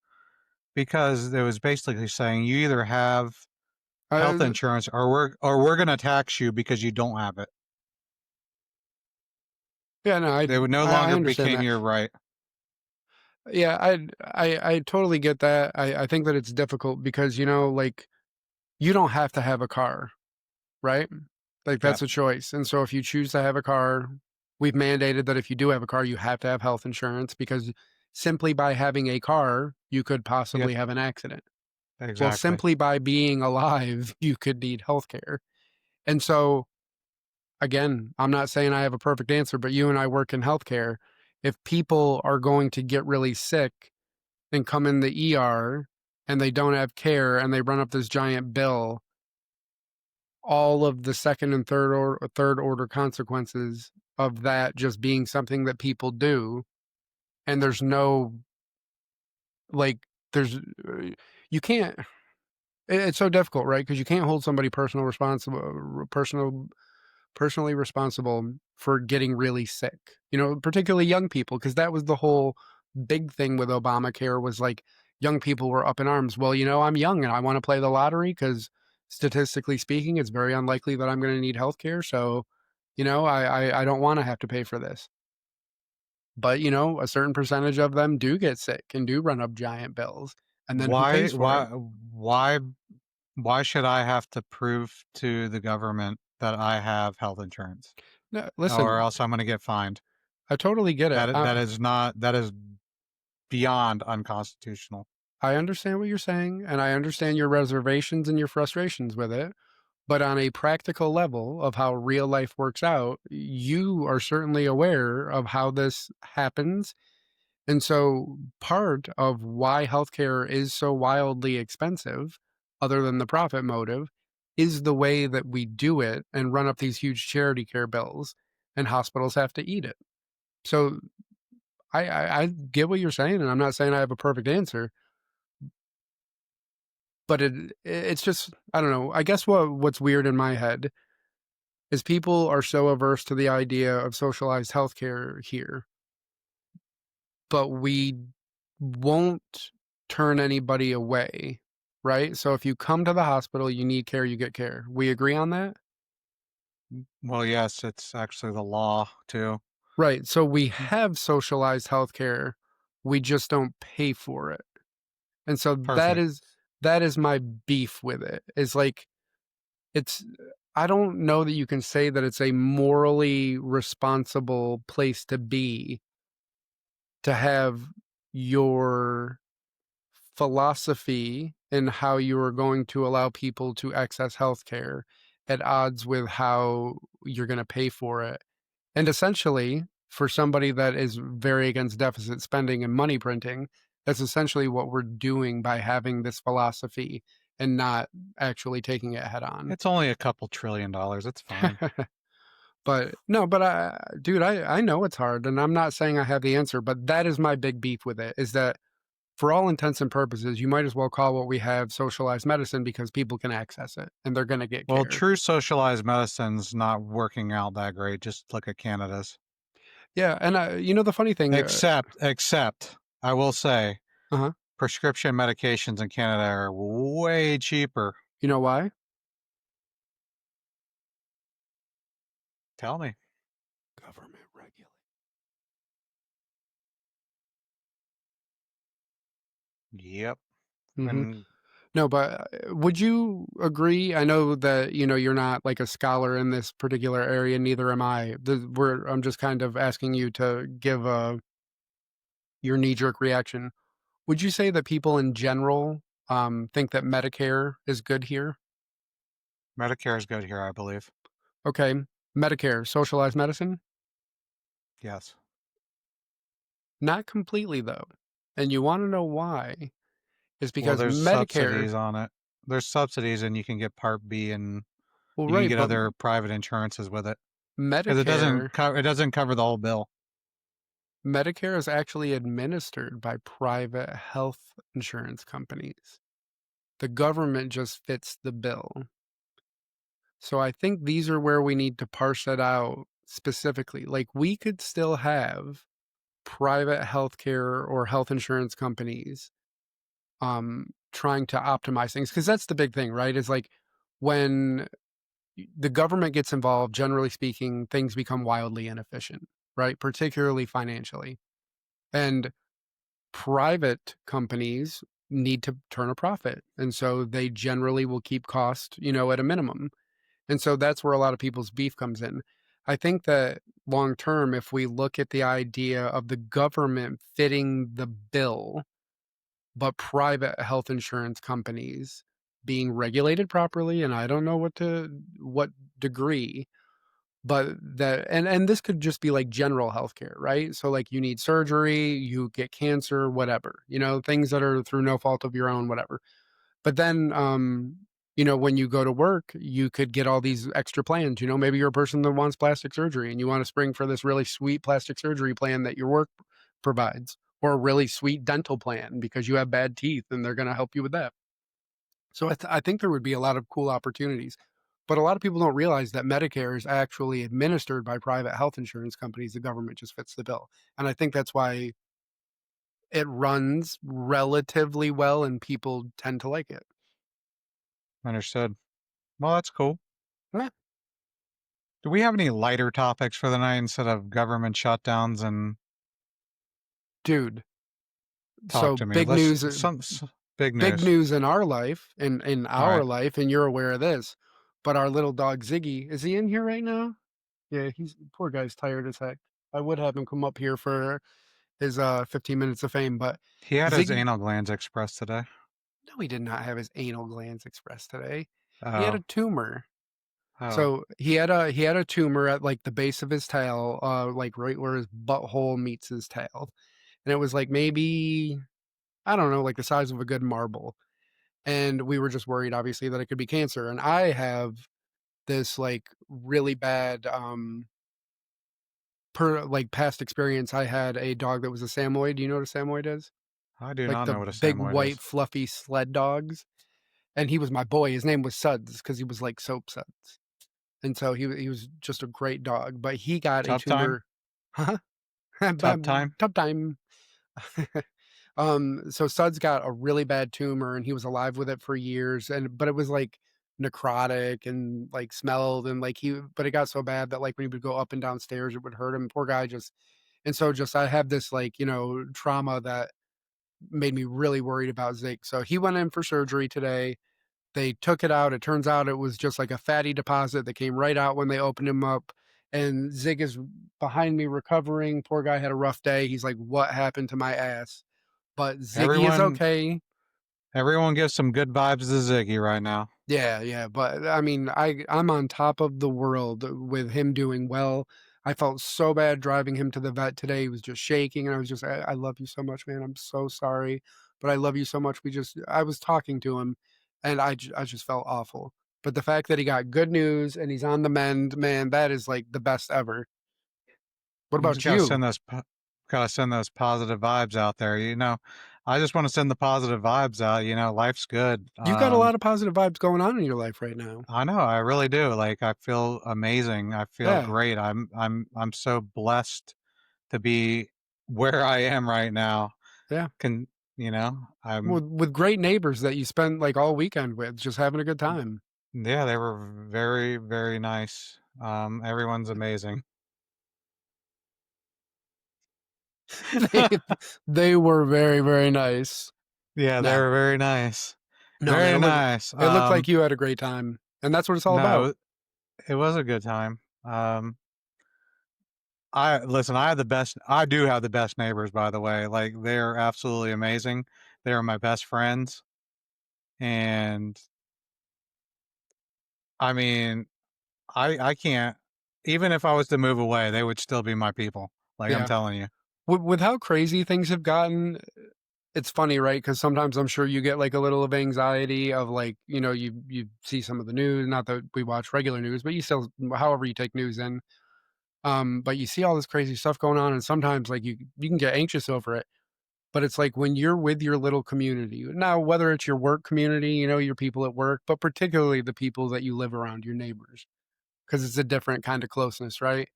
because it was basically saying you either have health Uh, insurance or we're going to tax you because you don't have it. yeah, no, They would no I longer understand became that. your right. Yeah, I totally get that. I think that it's difficult because, like, you don't have to have a car, right? Like, Yeah. that's a choice. And so if you choose to have a car, We've mandated that if you do have a car, you have to have health insurance because simply by having a car, you could Yep, possibly have an accident. Well, exactly. simply by being alive, you could need healthcare. And so, again, I'm not saying I have a perfect answer, but you and I work in healthcare. If people are going to get really sick and come in the ER and they don't have care and they run up this giant bill, all of the second and third order consequences of that just being something that people do, and there's no like there's you can't it's so difficult, right? Because you can't hold somebody personally responsible for getting really sick, particularly young people, because that was the whole big thing with Obamacare was like young people were up in arms. Well, I'm young and I want to play the lottery because statistically speaking, it's very unlikely that I'm going to need health care. So, I don't want to have to pay for this. But, a certain percentage of them do get sick and do run up giant bills. And then who Why pays for why it? why why should I have to prove to the government that I have health insurance? No, Or listen, else I'm gonna get fined. I totally get it. That is beyond unconstitutional. I understand what you're saying, and I understand your reservations and your frustrations with it. But on a practical level of how real life works out, you are certainly aware of how this happens. And so, part of why healthcare is so wildly expensive, other than the profit motive, is the way that we do it and run up these huge charity care bills, and hospitals have to eat it. So, I get what you're saying, and I'm not saying I have a perfect answer. But it's just I don't know. I guess what's weird in my head is people are so averse to the idea of socialized healthcare here, but we won't turn anybody away, right? So if you come to the hospital, you need care, you get care. We agree on that? Well, yes, it's actually the law too. Right. So we have socialized healthcare. We just don't pay for it. And so that Perfect. is that is my beef with it. Is like it's I don't know that you can say that it's a morally responsible place to be to have your philosophy in how you are going to allow people to access healthcare at odds with how you're going to pay for it. And essentially, for somebody that is very against deficit spending and money printing, that's essentially what we're doing by having this philosophy and not actually taking it head on. It's only a couple $1 trillion. It's fine. But no, but dude, I know it's hard, and I'm not saying I have the answer, but that is my big beef with it, is that for all intents and purposes, you might as well call what we have socialized medicine because people can access it and they're gonna get Well, care. true socialized medicine's not working out that great. Just look at Canada's. Yeah, and, the funny thing, Except, I will say, uh-huh, prescription medications in Canada are way cheaper. you know why? Tell me. Government regulate. Yep. Mhm. And No, but, would you agree? I know that, you're not, like, a scholar in this particular area, neither am I. I'm just kind of asking you to give, your knee-jerk reaction. Would you say that people in general, think that Medicare is good here? Medicare is good here, I believe. Okay, Medicare, socialized medicine? Yes. Not completely, though, and you wanna know why, is Well, because there's Medicare subsidies on it. There's subsidies, and you can get Part B, and well, you can right, get but other private insurances with it because Medicare it doesn't cover the whole bill. Medicare is actually administered by private health insurance companies. The government just fits the bill. So I think these are where we need to parse it out specifically. Like, we could still have private healthcare or health insurance companies trying to optimize things because that's the big thing, right? Is like when the government gets involved, generally speaking, things become wildly inefficient, right? Particularly financially. And private companies need to turn a profit. And so they generally will keep cost, at a minimum. And so that's where a lot of people's beef comes in. I think that long term, if we look at the idea of the government fitting the bill, but private health insurance companies being regulated properly, and I don't know what degree, but that and this could just be like general healthcare, right? So like you need surgery, you get cancer, whatever, things that are through no fault of your own, whatever. But then, when you go to work, you could get all these extra plans. Maybe you're a person that wants plastic surgery and you want to spring for this really sweet plastic surgery plan that your work provides, or a really sweet dental plan because you have bad teeth and they're going to help you with that. So I think there would be a lot of cool opportunities. But a lot of people don't realize that Medicare is actually administered by private health insurance companies. The government just fits the bill. And I think that's why it runs relatively well and people tend to like it. Understood. Well, that's cool. Yeah. Do we have any lighter topics for the night instead of government shutdowns and Dude, talk so to me? Big big news. news in our life, in All our right. life, and you're aware of this, but our little dog Ziggy, is he in here right now? Yeah, he's poor guy's tired as heck. I would have him come up here for his 15 minutes of fame, but He had his Ziggy, anal glands expressed today. no, he did not have his anal glands expressed today. He had a Oh. tumor. Oh. So he had a tumor at like the base of his tail, like right where his butthole meets his tail. And it was like maybe, I don't know, like the size of a good marble. And we were just worried obviously that it could be cancer. And I have this like really bad per like past experience. I had a dog that was a Samoyed. Do you know what a Samoyed is? I do Like not the know what a big Samoyed white is. fluffy sled dogs. And he was my boy. His name was Suds because he was like soap suds. And so he was just a great dog, but he got a Tub time? tumor. Huh? Tub time? Tough time. So Suds got a really bad tumor and he was alive with it for years, but it was like necrotic and like smelled, and like but it got so bad that like when he would go up and down stairs, it would hurt him. Poor guy just, and so just I have this like, trauma that made me really worried about Zeke. So he went in for surgery today. They took it out. It turns out it was just like a fatty deposit that came right out when they opened him up. And Zig is behind me recovering. Poor guy had a rough day. He's like, "What happened to my ass?" But Ziggy is Everyone okay. everyone gives some good vibes to Ziggy right now. Yeah, yeah. But I mean, I'm on top of the world with him doing well. I felt so bad driving him to the vet today. He was just shaking, and I was just, I love you so much, man. I'm so sorry, but I love you so much. I was talking to him, and I just felt awful. But the fact that he got good news and he's on the mend, man, that is like the best ever. What You just about you? gotta send those positive vibes out there. I just want to send the positive vibes out. Life's good. You've got a lot of positive vibes going on in your life right now. I know, I really do. Like I feel amazing. I feel Yeah, great. I'm so blessed to be where I am right now. yeah. Can I'm With great neighbors that you spent like all weekend with, just having a good time. yeah, they were very, very nice. Everyone's amazing. They they were very, very nice. Yeah, they No, were very nice. no, man, Very nice. it looked like you had a great time, and that's what it's all about. No, it was a good time. I listen, I do have the best neighbors, by the way. Like they're absolutely amazing. They're my best friends. And I mean, I can't, even if I was to move away, they would still be my people. Like I'm Yeah. telling you. With how crazy things have gotten, it's funny, right? Because sometimes I'm sure you get, like, a little of anxiety of, like, you see some of the news, not that we watch regular news, but you still however you take news in, but you see all this crazy stuff going on, and sometimes, like, you can get anxious over it. But it's like when you're with your little community, now whether it's your work community, your people at work, but particularly the people that you live around, your neighbors, because it's a different kind of closeness, right?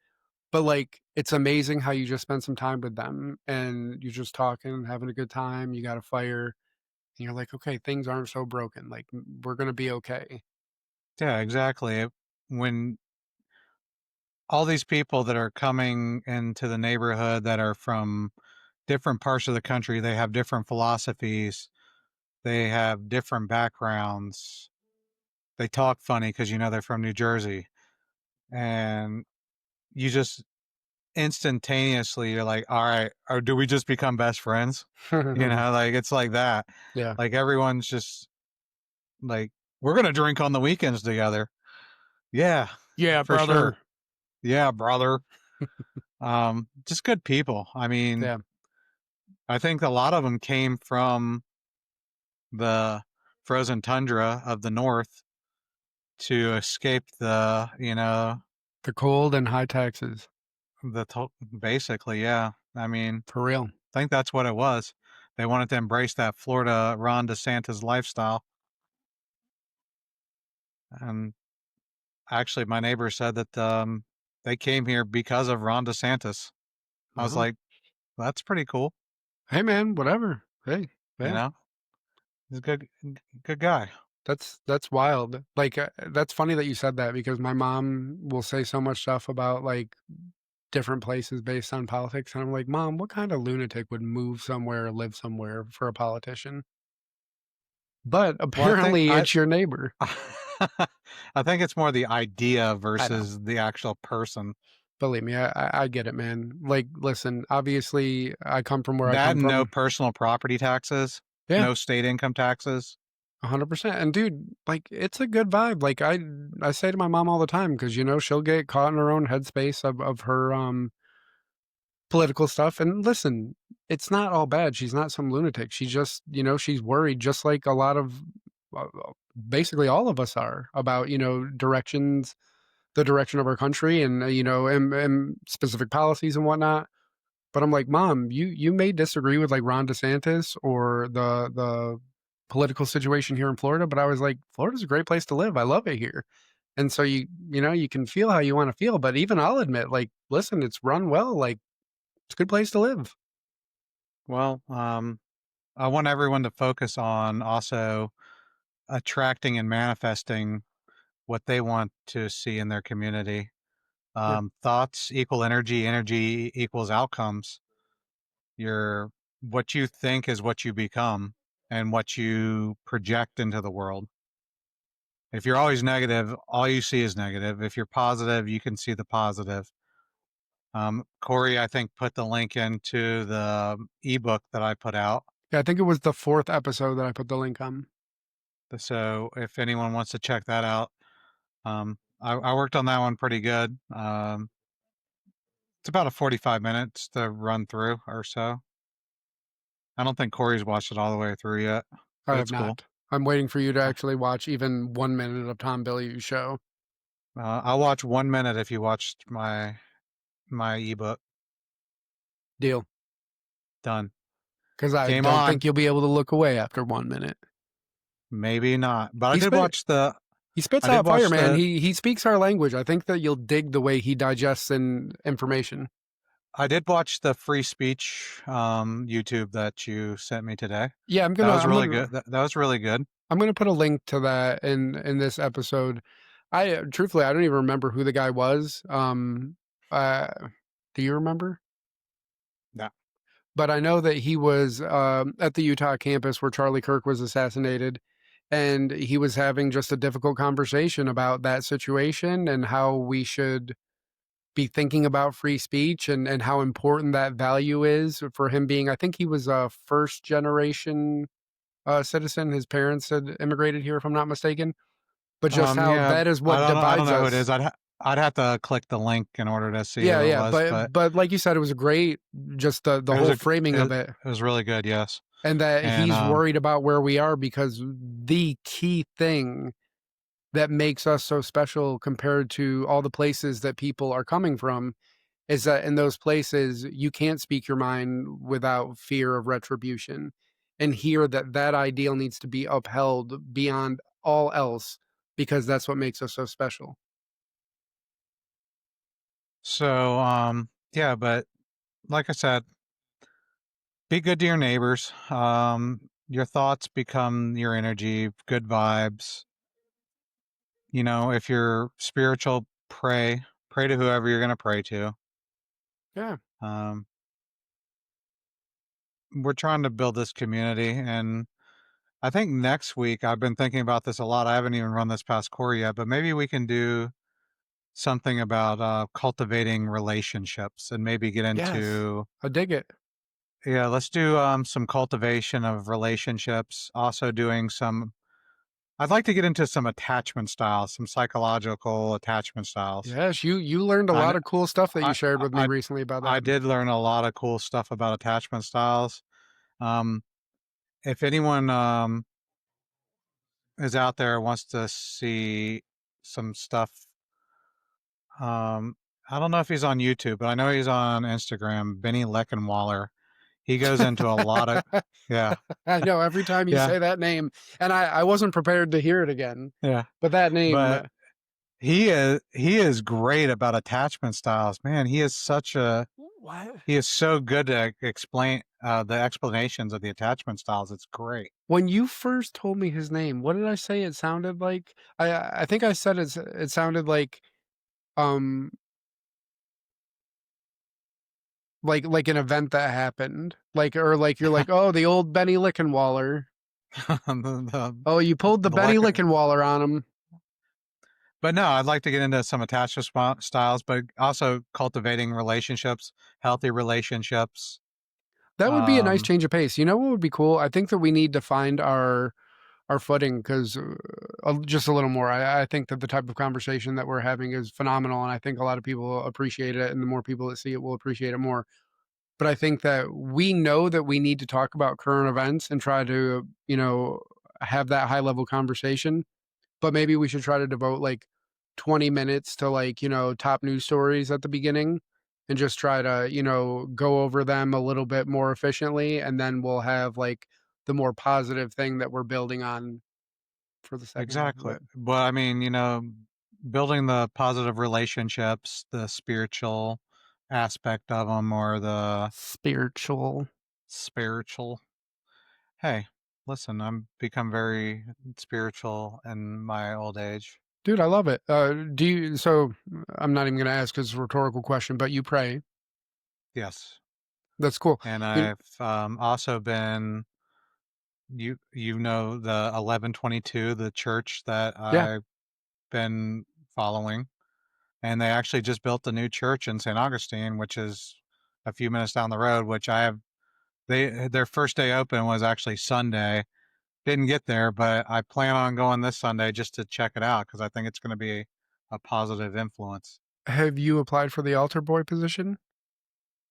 But like it's amazing how you just spend some time with them and you're just talking, having a good time, you got a fire, and you're like, okay, things aren't so broken. Like we're gonna be okay. Yeah, exactly. When all these people that are coming into the neighborhood that are from different parts of the country, they have different philosophies, they have different backgrounds, they talk funny because they're from New Jersey, and you just instantaneously you're like, all right, or do we just become best friends? Like it's like that. Yeah. Like everyone's just like, we're gonna drink on the weekends together. Yeah, Yeah, for brother. sure. Yeah, brother. Just good people. I mean, Yeah. I think a lot of them came from the frozen tundra of the north to escape The cold and high taxes. basically, yeah. I mean, For real. I think that's what it was. They wanted to embrace that Florida Ron DeSantis lifestyle. And actually, my neighbor said that they came here because of Ron DeSantis. I was Uh-huh. like, that's pretty cool. Hey, man, whatever. Hey, You yeah. know, he's a good guy. That's wild. Like, that's funny that you said that because my mom will say so much stuff about, like, different places based on politics, and I'm like, "Mom, what kind of lunatic would move somewhere or live somewhere for a politician?" But Well, I think apparently it's your neighbor. I think it's more the idea I know. versus the actual person. Believe me, I get it, man. Like, listen, obviously, I come from where I That come and no from. personal property taxes, Yeah, no state income taxes. 100%. And dude, like, it's a good vibe. Like, I say to my mom all the time because she'll get caught in her own headspace of her political stuff. And listen, it's not all bad. She's not some lunatic. She just, she's worried, just like a lot of basically all of us are about, the direction of our country and and specific policies and whatnot. But I'm like, Mom, you may disagree with like Ron DeSantis or the political situation here in Florida, but I was like, Florida's a great place to live. I love it here. And so you can feel how you want to feel, but even I'll admit, like, listen, it's run well. Like, it's a good place to live. Well, I want everyone to focus on also attracting and manifesting what they want to see in their community. Yeah. Thoughts equal energy, energy equals outcomes. Your What you think is what you become and what you project into the world. If you're always negative, all you see is negative. If you're positive, you can see the positive. Corey, I think, put the link into the ebook that I put out. Yeah, I think it was the 4th episode that I put the link on. So if anyone wants to check that out, I worked on that one pretty good. It's about a 45 minutes to run through or so. I don't think Corey's watched it all the way through yet, I but have it's cool. not. I'm waiting for you to Uh, actually watch even 1 minute of Tom Bilyeu's show. I'll watch 1 minute if you watched my ebook. Deal. Done. Because I Game don't think on. you'll be able to look away after 1 minute. Maybe not, but He spit he spits I out did fire, watch man. the He speaks our language. I think that you'll dig the way he digests information. I did watch the free speech YouTube that you sent me today. Yeah, That was really good. That was really good. I'm gonna put a link to that in this episode. I truthfully I don't even remember who the guy was. Uh, do you remember? Yeah. But I know that he was at the Utah campus where Charlie Kirk was assassinated, and he was having just a difficult conversation about that situation and how we should be thinking about free speech and how important that value is for him being. I think he was a first generation citizen. His parents had immigrated here, if I'm not mistaken. But just how Yeah, that is I what don't know. I don't divides know who it is. us. I'd have to click the link in order to see who Yeah, it yeah, was, but but like you said, it was a great just the it was whole framing of it, it was really good. Yes, and that and he's worried about where we are because the key thing that makes us so special compared to all the places that people are coming from is that in those places you can't speak your mind without fear of retribution. And here that ideal needs to be upheld beyond all else because that's what makes us so special. so yeah, but like I said, be good to your neighbors. Your thoughts become your energy. Good vibes. If you're spiritual, pray to whoever you're going to pray to. Yeah. Um, we're trying to build this community, and I think next week I've been thinking about this a lot. I haven't even run this past Corey yet, but maybe we can do something about cultivating relationships and maybe get Yes, into, I dig it. yeah, let's do some cultivation of relationships. Also, doing some, I'd like to get into some attachment styles, some psychological attachment styles. Yes, you learned a I, lot kn- of cool stuff that you I, shared with me I, recently about I that. did learn a lot of cool stuff about attachment styles. Um, if anyone is out there wants to see some stuff, um, I don't know if he's on YouTube, but I know he's on Instagram. Benny Leckenwaller. He goes into a lot of, yeah, I know every time you yeah, say that name, and I wasn't prepared to hear it again, yeah. but that name, But he is great about attachment styles. Man, what? he is so good to explain the explanations of the attachment styles. It's great. When you first told me his name, what did I say it sounded like? I think I said it sounded um, like an event that happened, or like you're like, "Oh, the old Benny Lickenwaller. the, Oh, you pulled the the Benny Lecken, Lickenwaller on him." but no, I'd like to get into some attachment styles, but also cultivating relationships, healthy relationships. That would be a nice Um, change of pace. You know what would be cool? I think that we need to find our footing because just a little more. I think that the type of conversation that we're having is phenomenal, and I think a lot of people appreciate it, and the more people that see it will appreciate it more. But I think that we know that we need to talk about current events and try to, have that high level conversation. But maybe we should try to devote like 20 minutes to like, top news stories at the beginning and just try to, go over them a little bit more efficiently. And then we'll have like the more positive thing that we're building on for the second half of exactly. it. But I mean, building the positive relationships, the spiritual aspect of them, or the Spiritual. spiritual. Hey, listen, I'm become very spiritual in my old age. Dude, I love it. I'm not even going to ask because it's a rhetorical question, but you pray. Yes. That's cool. And You, I've also been, the 1122, the church that yeah. I've been following, and they actually just built a new church in St. Augustine, which is a few minutes down the road, which I have their first day open was actually Sunday. Didn't get there, but I plan on going this Sunday just to check it out because I think it's going to be a positive influence. Have you applied for the altar boy position?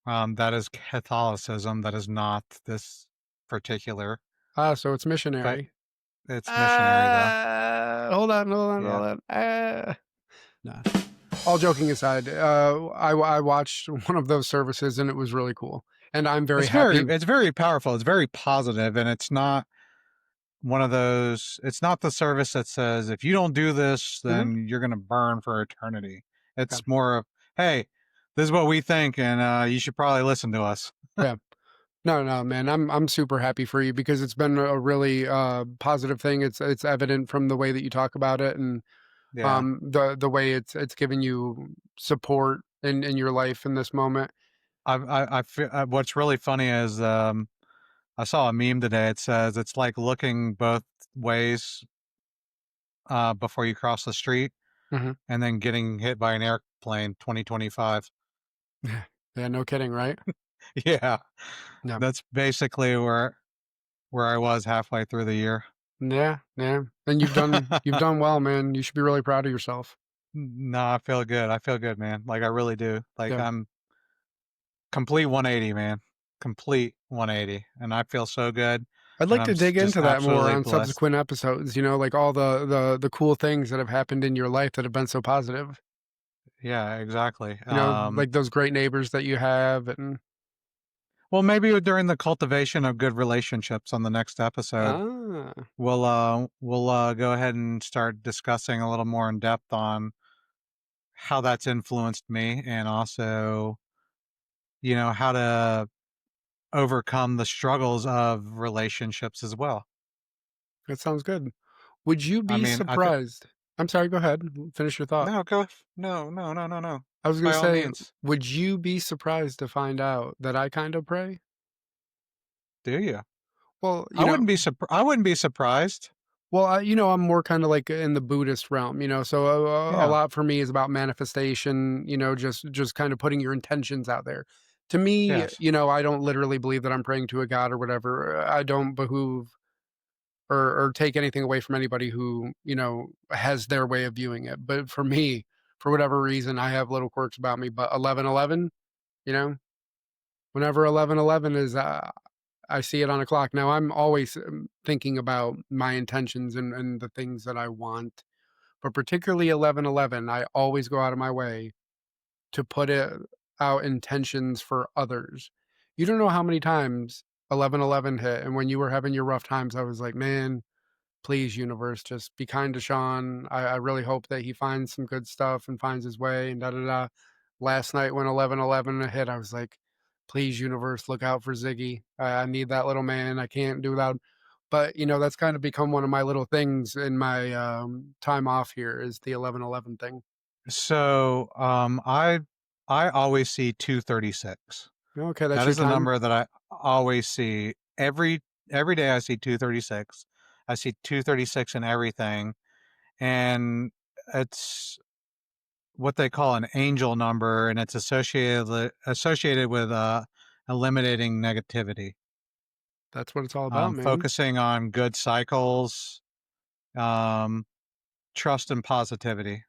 That is Catholicism. That is not this particular, Ah, so it's but missionary. it's missionary though. Hold on, hold on, Yeah, hold on. Nah. All joking aside, I watched one of those services and it was really cool. And I'm very happy. it's very powerful. It's very positive, and it's not one of those. It's not the service that says if you don't do this, Mhm. then you're going to burn for eternity. Yeah, It's more of, hey, this is what we think, and you should probably listen to us. yeah. No, no, man. I'm super happy for you because it's been a really positive thing. It's evident from the way that you talk about it and Yeah, the way it's giving you support in your life in this moment. I feel, what's really funny is I saw a meme today. It says it's like looking both ways before you cross the street, Mhm. and then getting hit by an airplane. 2025. Yeah, no kidding, right? Yeah, Yeah. that's basically where I was halfway through the year. Yeah, yeah. And you've done well, man. You should be really proud of yourself. No, I feel good. I feel good, man. Like I really do. Like Yeah. I'm complete 180, man. Complete 180, and I feel so good. I'd And like to dig just into that more absolutely on blessed. subsequent episodes, like all the cool things that have happened in your life that have been so positive. Yeah, exactly. Like those great neighbors that you have and Well, maybe during the cultivation of good relationships on the next episode, ah, we'll go ahead and start discussing a little more in depth on how that's influenced me, and also, how to overcome the struggles of relationships as well. that sounds good. Would you I be mean, I think surprised? I'm sorry, go ahead. Finish your thought. no, no, no, no, no, no. I was gonna By all say, means, would you be surprised to find out that I kind of pray? do you? Well, I wouldn't be surprised. Well, I'm more kind of like in the Buddhist realm, so a Yeah. lot for me is about manifestation, just kind of putting your intentions out there. To me, Yes. I don't literally believe that I'm praying to a god or whatever. I don't behoove or take anything away from anybody who, has their way of viewing it. But for me, for whatever reason, I have little quirks about me. But 11:11, you know, whenever 11:11 is, I see it on a clock. Now I'm always thinking about my intentions and the things that I want, but particularly 11:11, I always go out of my way to put it out intentions for others. You don't know how many times 11:11 hit, and when you were having your rough times, I was like, man, please, universe, just be kind to Sean. I really hope that he finds some good stuff and finds his way and da da da. Last night when 11:11 hit, I was like, please, universe, look out for Ziggy. I need that little man. I can't do without. But that's kind of become one of my little things in my time off here is the 11:11 thing. So, I always see 236. Okay, that's That your is the time. number that I always see every day. I see 236. I see 236 in everything, and it's what they call an angel number, and it's associated with eliminating negativity, That's what it's all about, man. focusing on good cycles, um, trust and positivity. I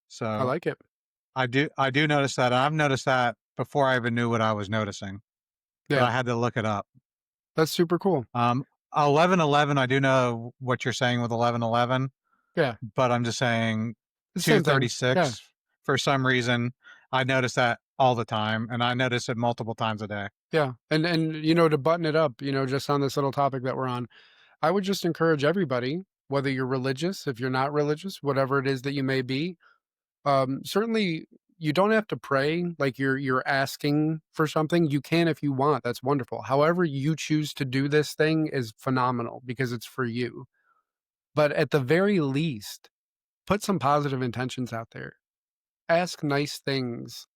So like it. I do notice that. I've noticed that before I even knew what I was noticing, but Yeah, I had to look it up. that's super cool. 1111, I do know what you're saying with 1111, Yeah, but I'm just saying it's the same thing. Yeah. 236 for some reason. I notice that all the time, and I notice it multiple times a day. Yeah, and to button it up, just on this little topic that we're on, I would just encourage everybody, whether you're religious, if you're not religious, whatever it is that you may be, certainly you don't have to pray like you're asking for something. You can if you want. That's wonderful. However you choose to do this thing is phenomenal because it's for you. But at the very least, put some positive intentions out there. Ask nice things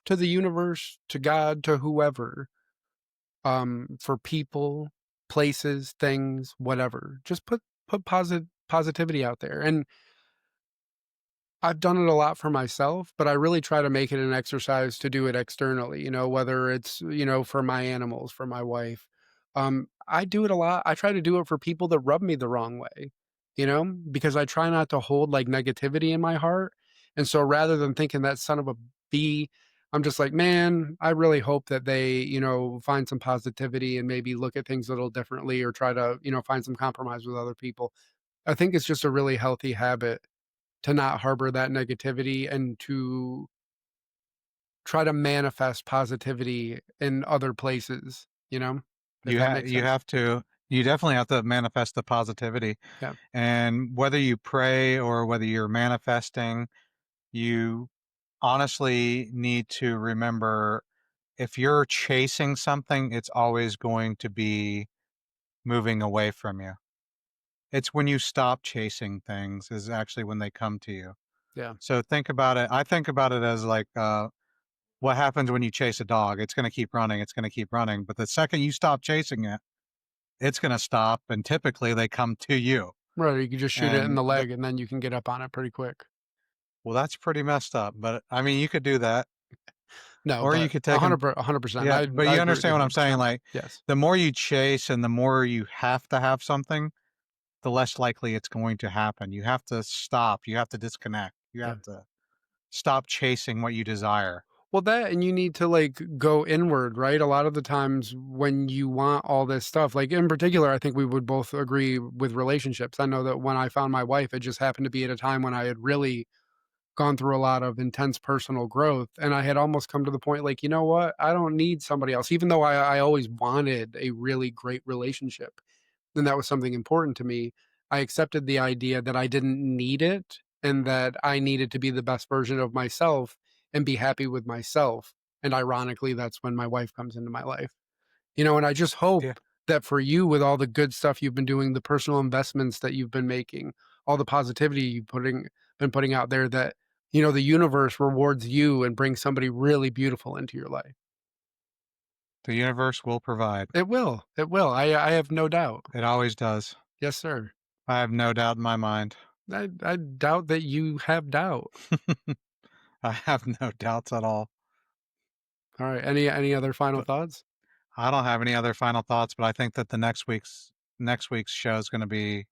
to the universe, to God, to whoever for people, places, things, whatever. Just put positivity out there. And I've done it a lot for myself, but I really try to make it an exercise to do it externally, whether it's, for my animals, for my wife. I do it a lot. I try to do it for people that rub me the wrong way, because I try not to hold like negativity in my heart. And so rather than thinking that son of a bee, I'm just like, man, I really hope that they, find some positivity and maybe look at things a little differently or try to, find some compromise with other people. I think it's just a really healthy habit to not harbor that negativity and to try to manifest positivity in other places, if that makes You sense. have to you definitely have to manifest the positivity, Yeah. and whether you pray or whether you're manifesting, you honestly need to remember if you're chasing something, it's always going to be moving away from you. It's when you stop chasing things is actually when they come to you. Yeah. So think about it. I think about it as like what happens when you chase a dog. It's going to keep running. It's going to keep running. But the second you stop chasing it, it's going to stop. And typically they come to you. Right, or you could just shoot it in And the leg and then you can get up on it pretty quick. well, that's pretty messed up. But I mean, you could do that, No, or you but could take them. 100%. Yeah. But I you agree with you understand what I'm saying? 100%. Like Yes. the more you chase and the more you have to have something, the less likely it's going to happen. You have to stop. You have to disconnect. You Yeah. have to stop chasing what you desire. Well, that and you need to like go inward, right? A lot of the times when you want all this stuff, like in particular, I think we would both agree with relationships. I know that when I found my wife, it just happened to be at a time when I had really gone through a lot of intense personal growth. And I had almost come to the point like, you know what? I don't need somebody else, even though I always wanted a really great relationship. Then that was something important to me. I accepted the idea that I didn't need it and that I needed to be the best version of myself and be happy with myself. And ironically, that's when my wife comes into my life. And I just Yeah. hope that for you, with all the good stuff you've been doing, the personal investments that you've been making, all the positivity you've been putting out there, that the universe rewards you and brings somebody really beautiful into your life. The universe will provide. It will. It will. I have no doubt. It always does. Yes, sir. I have no doubt in my mind. I doubt that you have doubt. I have no doubts at all. All right. Any other final But thoughts? I don't have any other final thoughts, but I think that the next week's show is going to be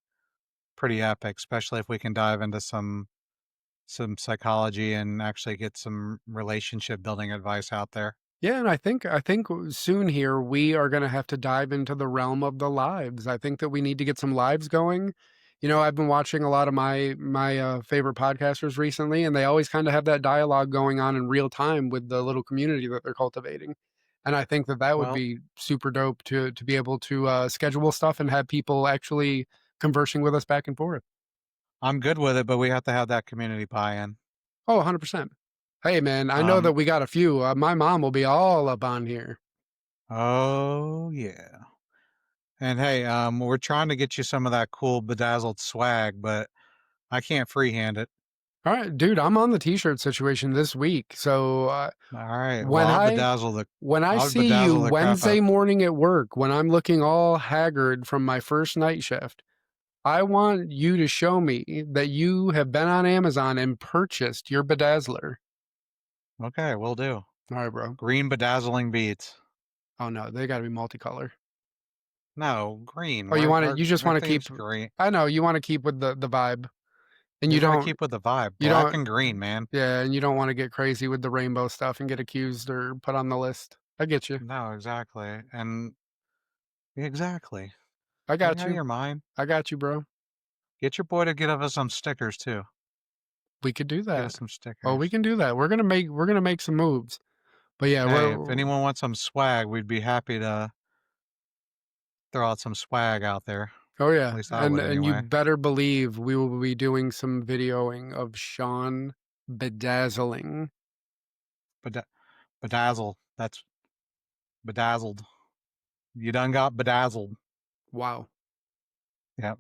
pretty epic, especially if we can dive into some psychology and actually get some relationship building advice out there. Yeah, and I think soon here we are going to have to dive into the realm of the lives. I think that we need to get some lives going. I've been watching a lot of my favorite podcasters recently, and they always kind of have that dialogue going on in real time with the little community that they're cultivating. And I think that that would Well, be super dope to be able to schedule stuff and have people actually conversing with us back and forth. I'm good with it, but we have to have that community buy-in. Oh, 100%. Hey, man, I know that Um, we got a few. My mom will be all up on here. oh yeah. And hey, we're trying to get you some of that cool bedazzled swag, but I can't freehand it. All right, dude, I'm on the t-shirt situation this week. So All right. Well, when I when I I'll see you bedazzle the crap Wednesday out. morning at work, when I'm looking all haggard from my first night shift, I want you to show me that you have been on Amazon and purchased your bedazzler. Okay, we'll do. All right, bro. Green bedazzling beads. Oh no, they got to be multicolor. No, green. Oh, you We're, want to? our You just our want to keep? theme's green. I know you want to keep with the vibe, and you Just want to don't. keep with the vibe. You Black don't. and green, man. Yeah, and you don't want to get crazy with the rainbow stuff and get accused or put on the list. I get you. No, exactly. And exactly. I Get it got out of you. your mind. I got you, bro. Get your boy to get us some stickers too. We could do Get that. us some Oh, we stickers. can do that. We're gonna make some moves. But yeah, Hey, if we're anyone wants some swag, we'd be happy to throw out some swag out there. oh At yeah, least I would and you anyway. better believe we will be doing some videoing of Sean bedazzling. Beda- bedazzle. That's bedazzled. You done got bedazzled. Wow. Yep.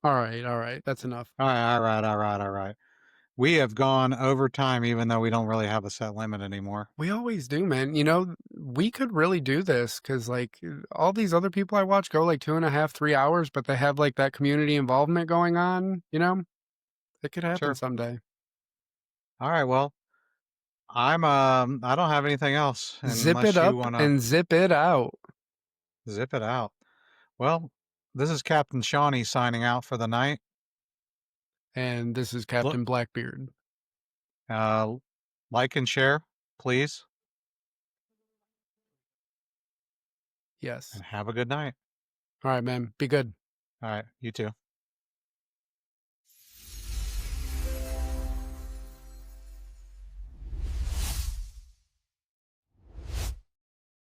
All right. That's enough. All right, all right, all right, all right. We have gone over time, even though we don't really have a set limit anymore. We always do, man. We could really do this because, like, all these other people I watch go like 2.5, 3 hours, but they have like that community involvement going on. It could happen Sure. someday. All right. Well, I don't have anything else Zip it unless you up wanna and zip it out. zip it out. Well, this is Captain Shawnee signing out for the night. And this is Look, Captain Blackbeard. uh, like and share, please, Yes. and have a good night. All right, man. Be good. All right, you too.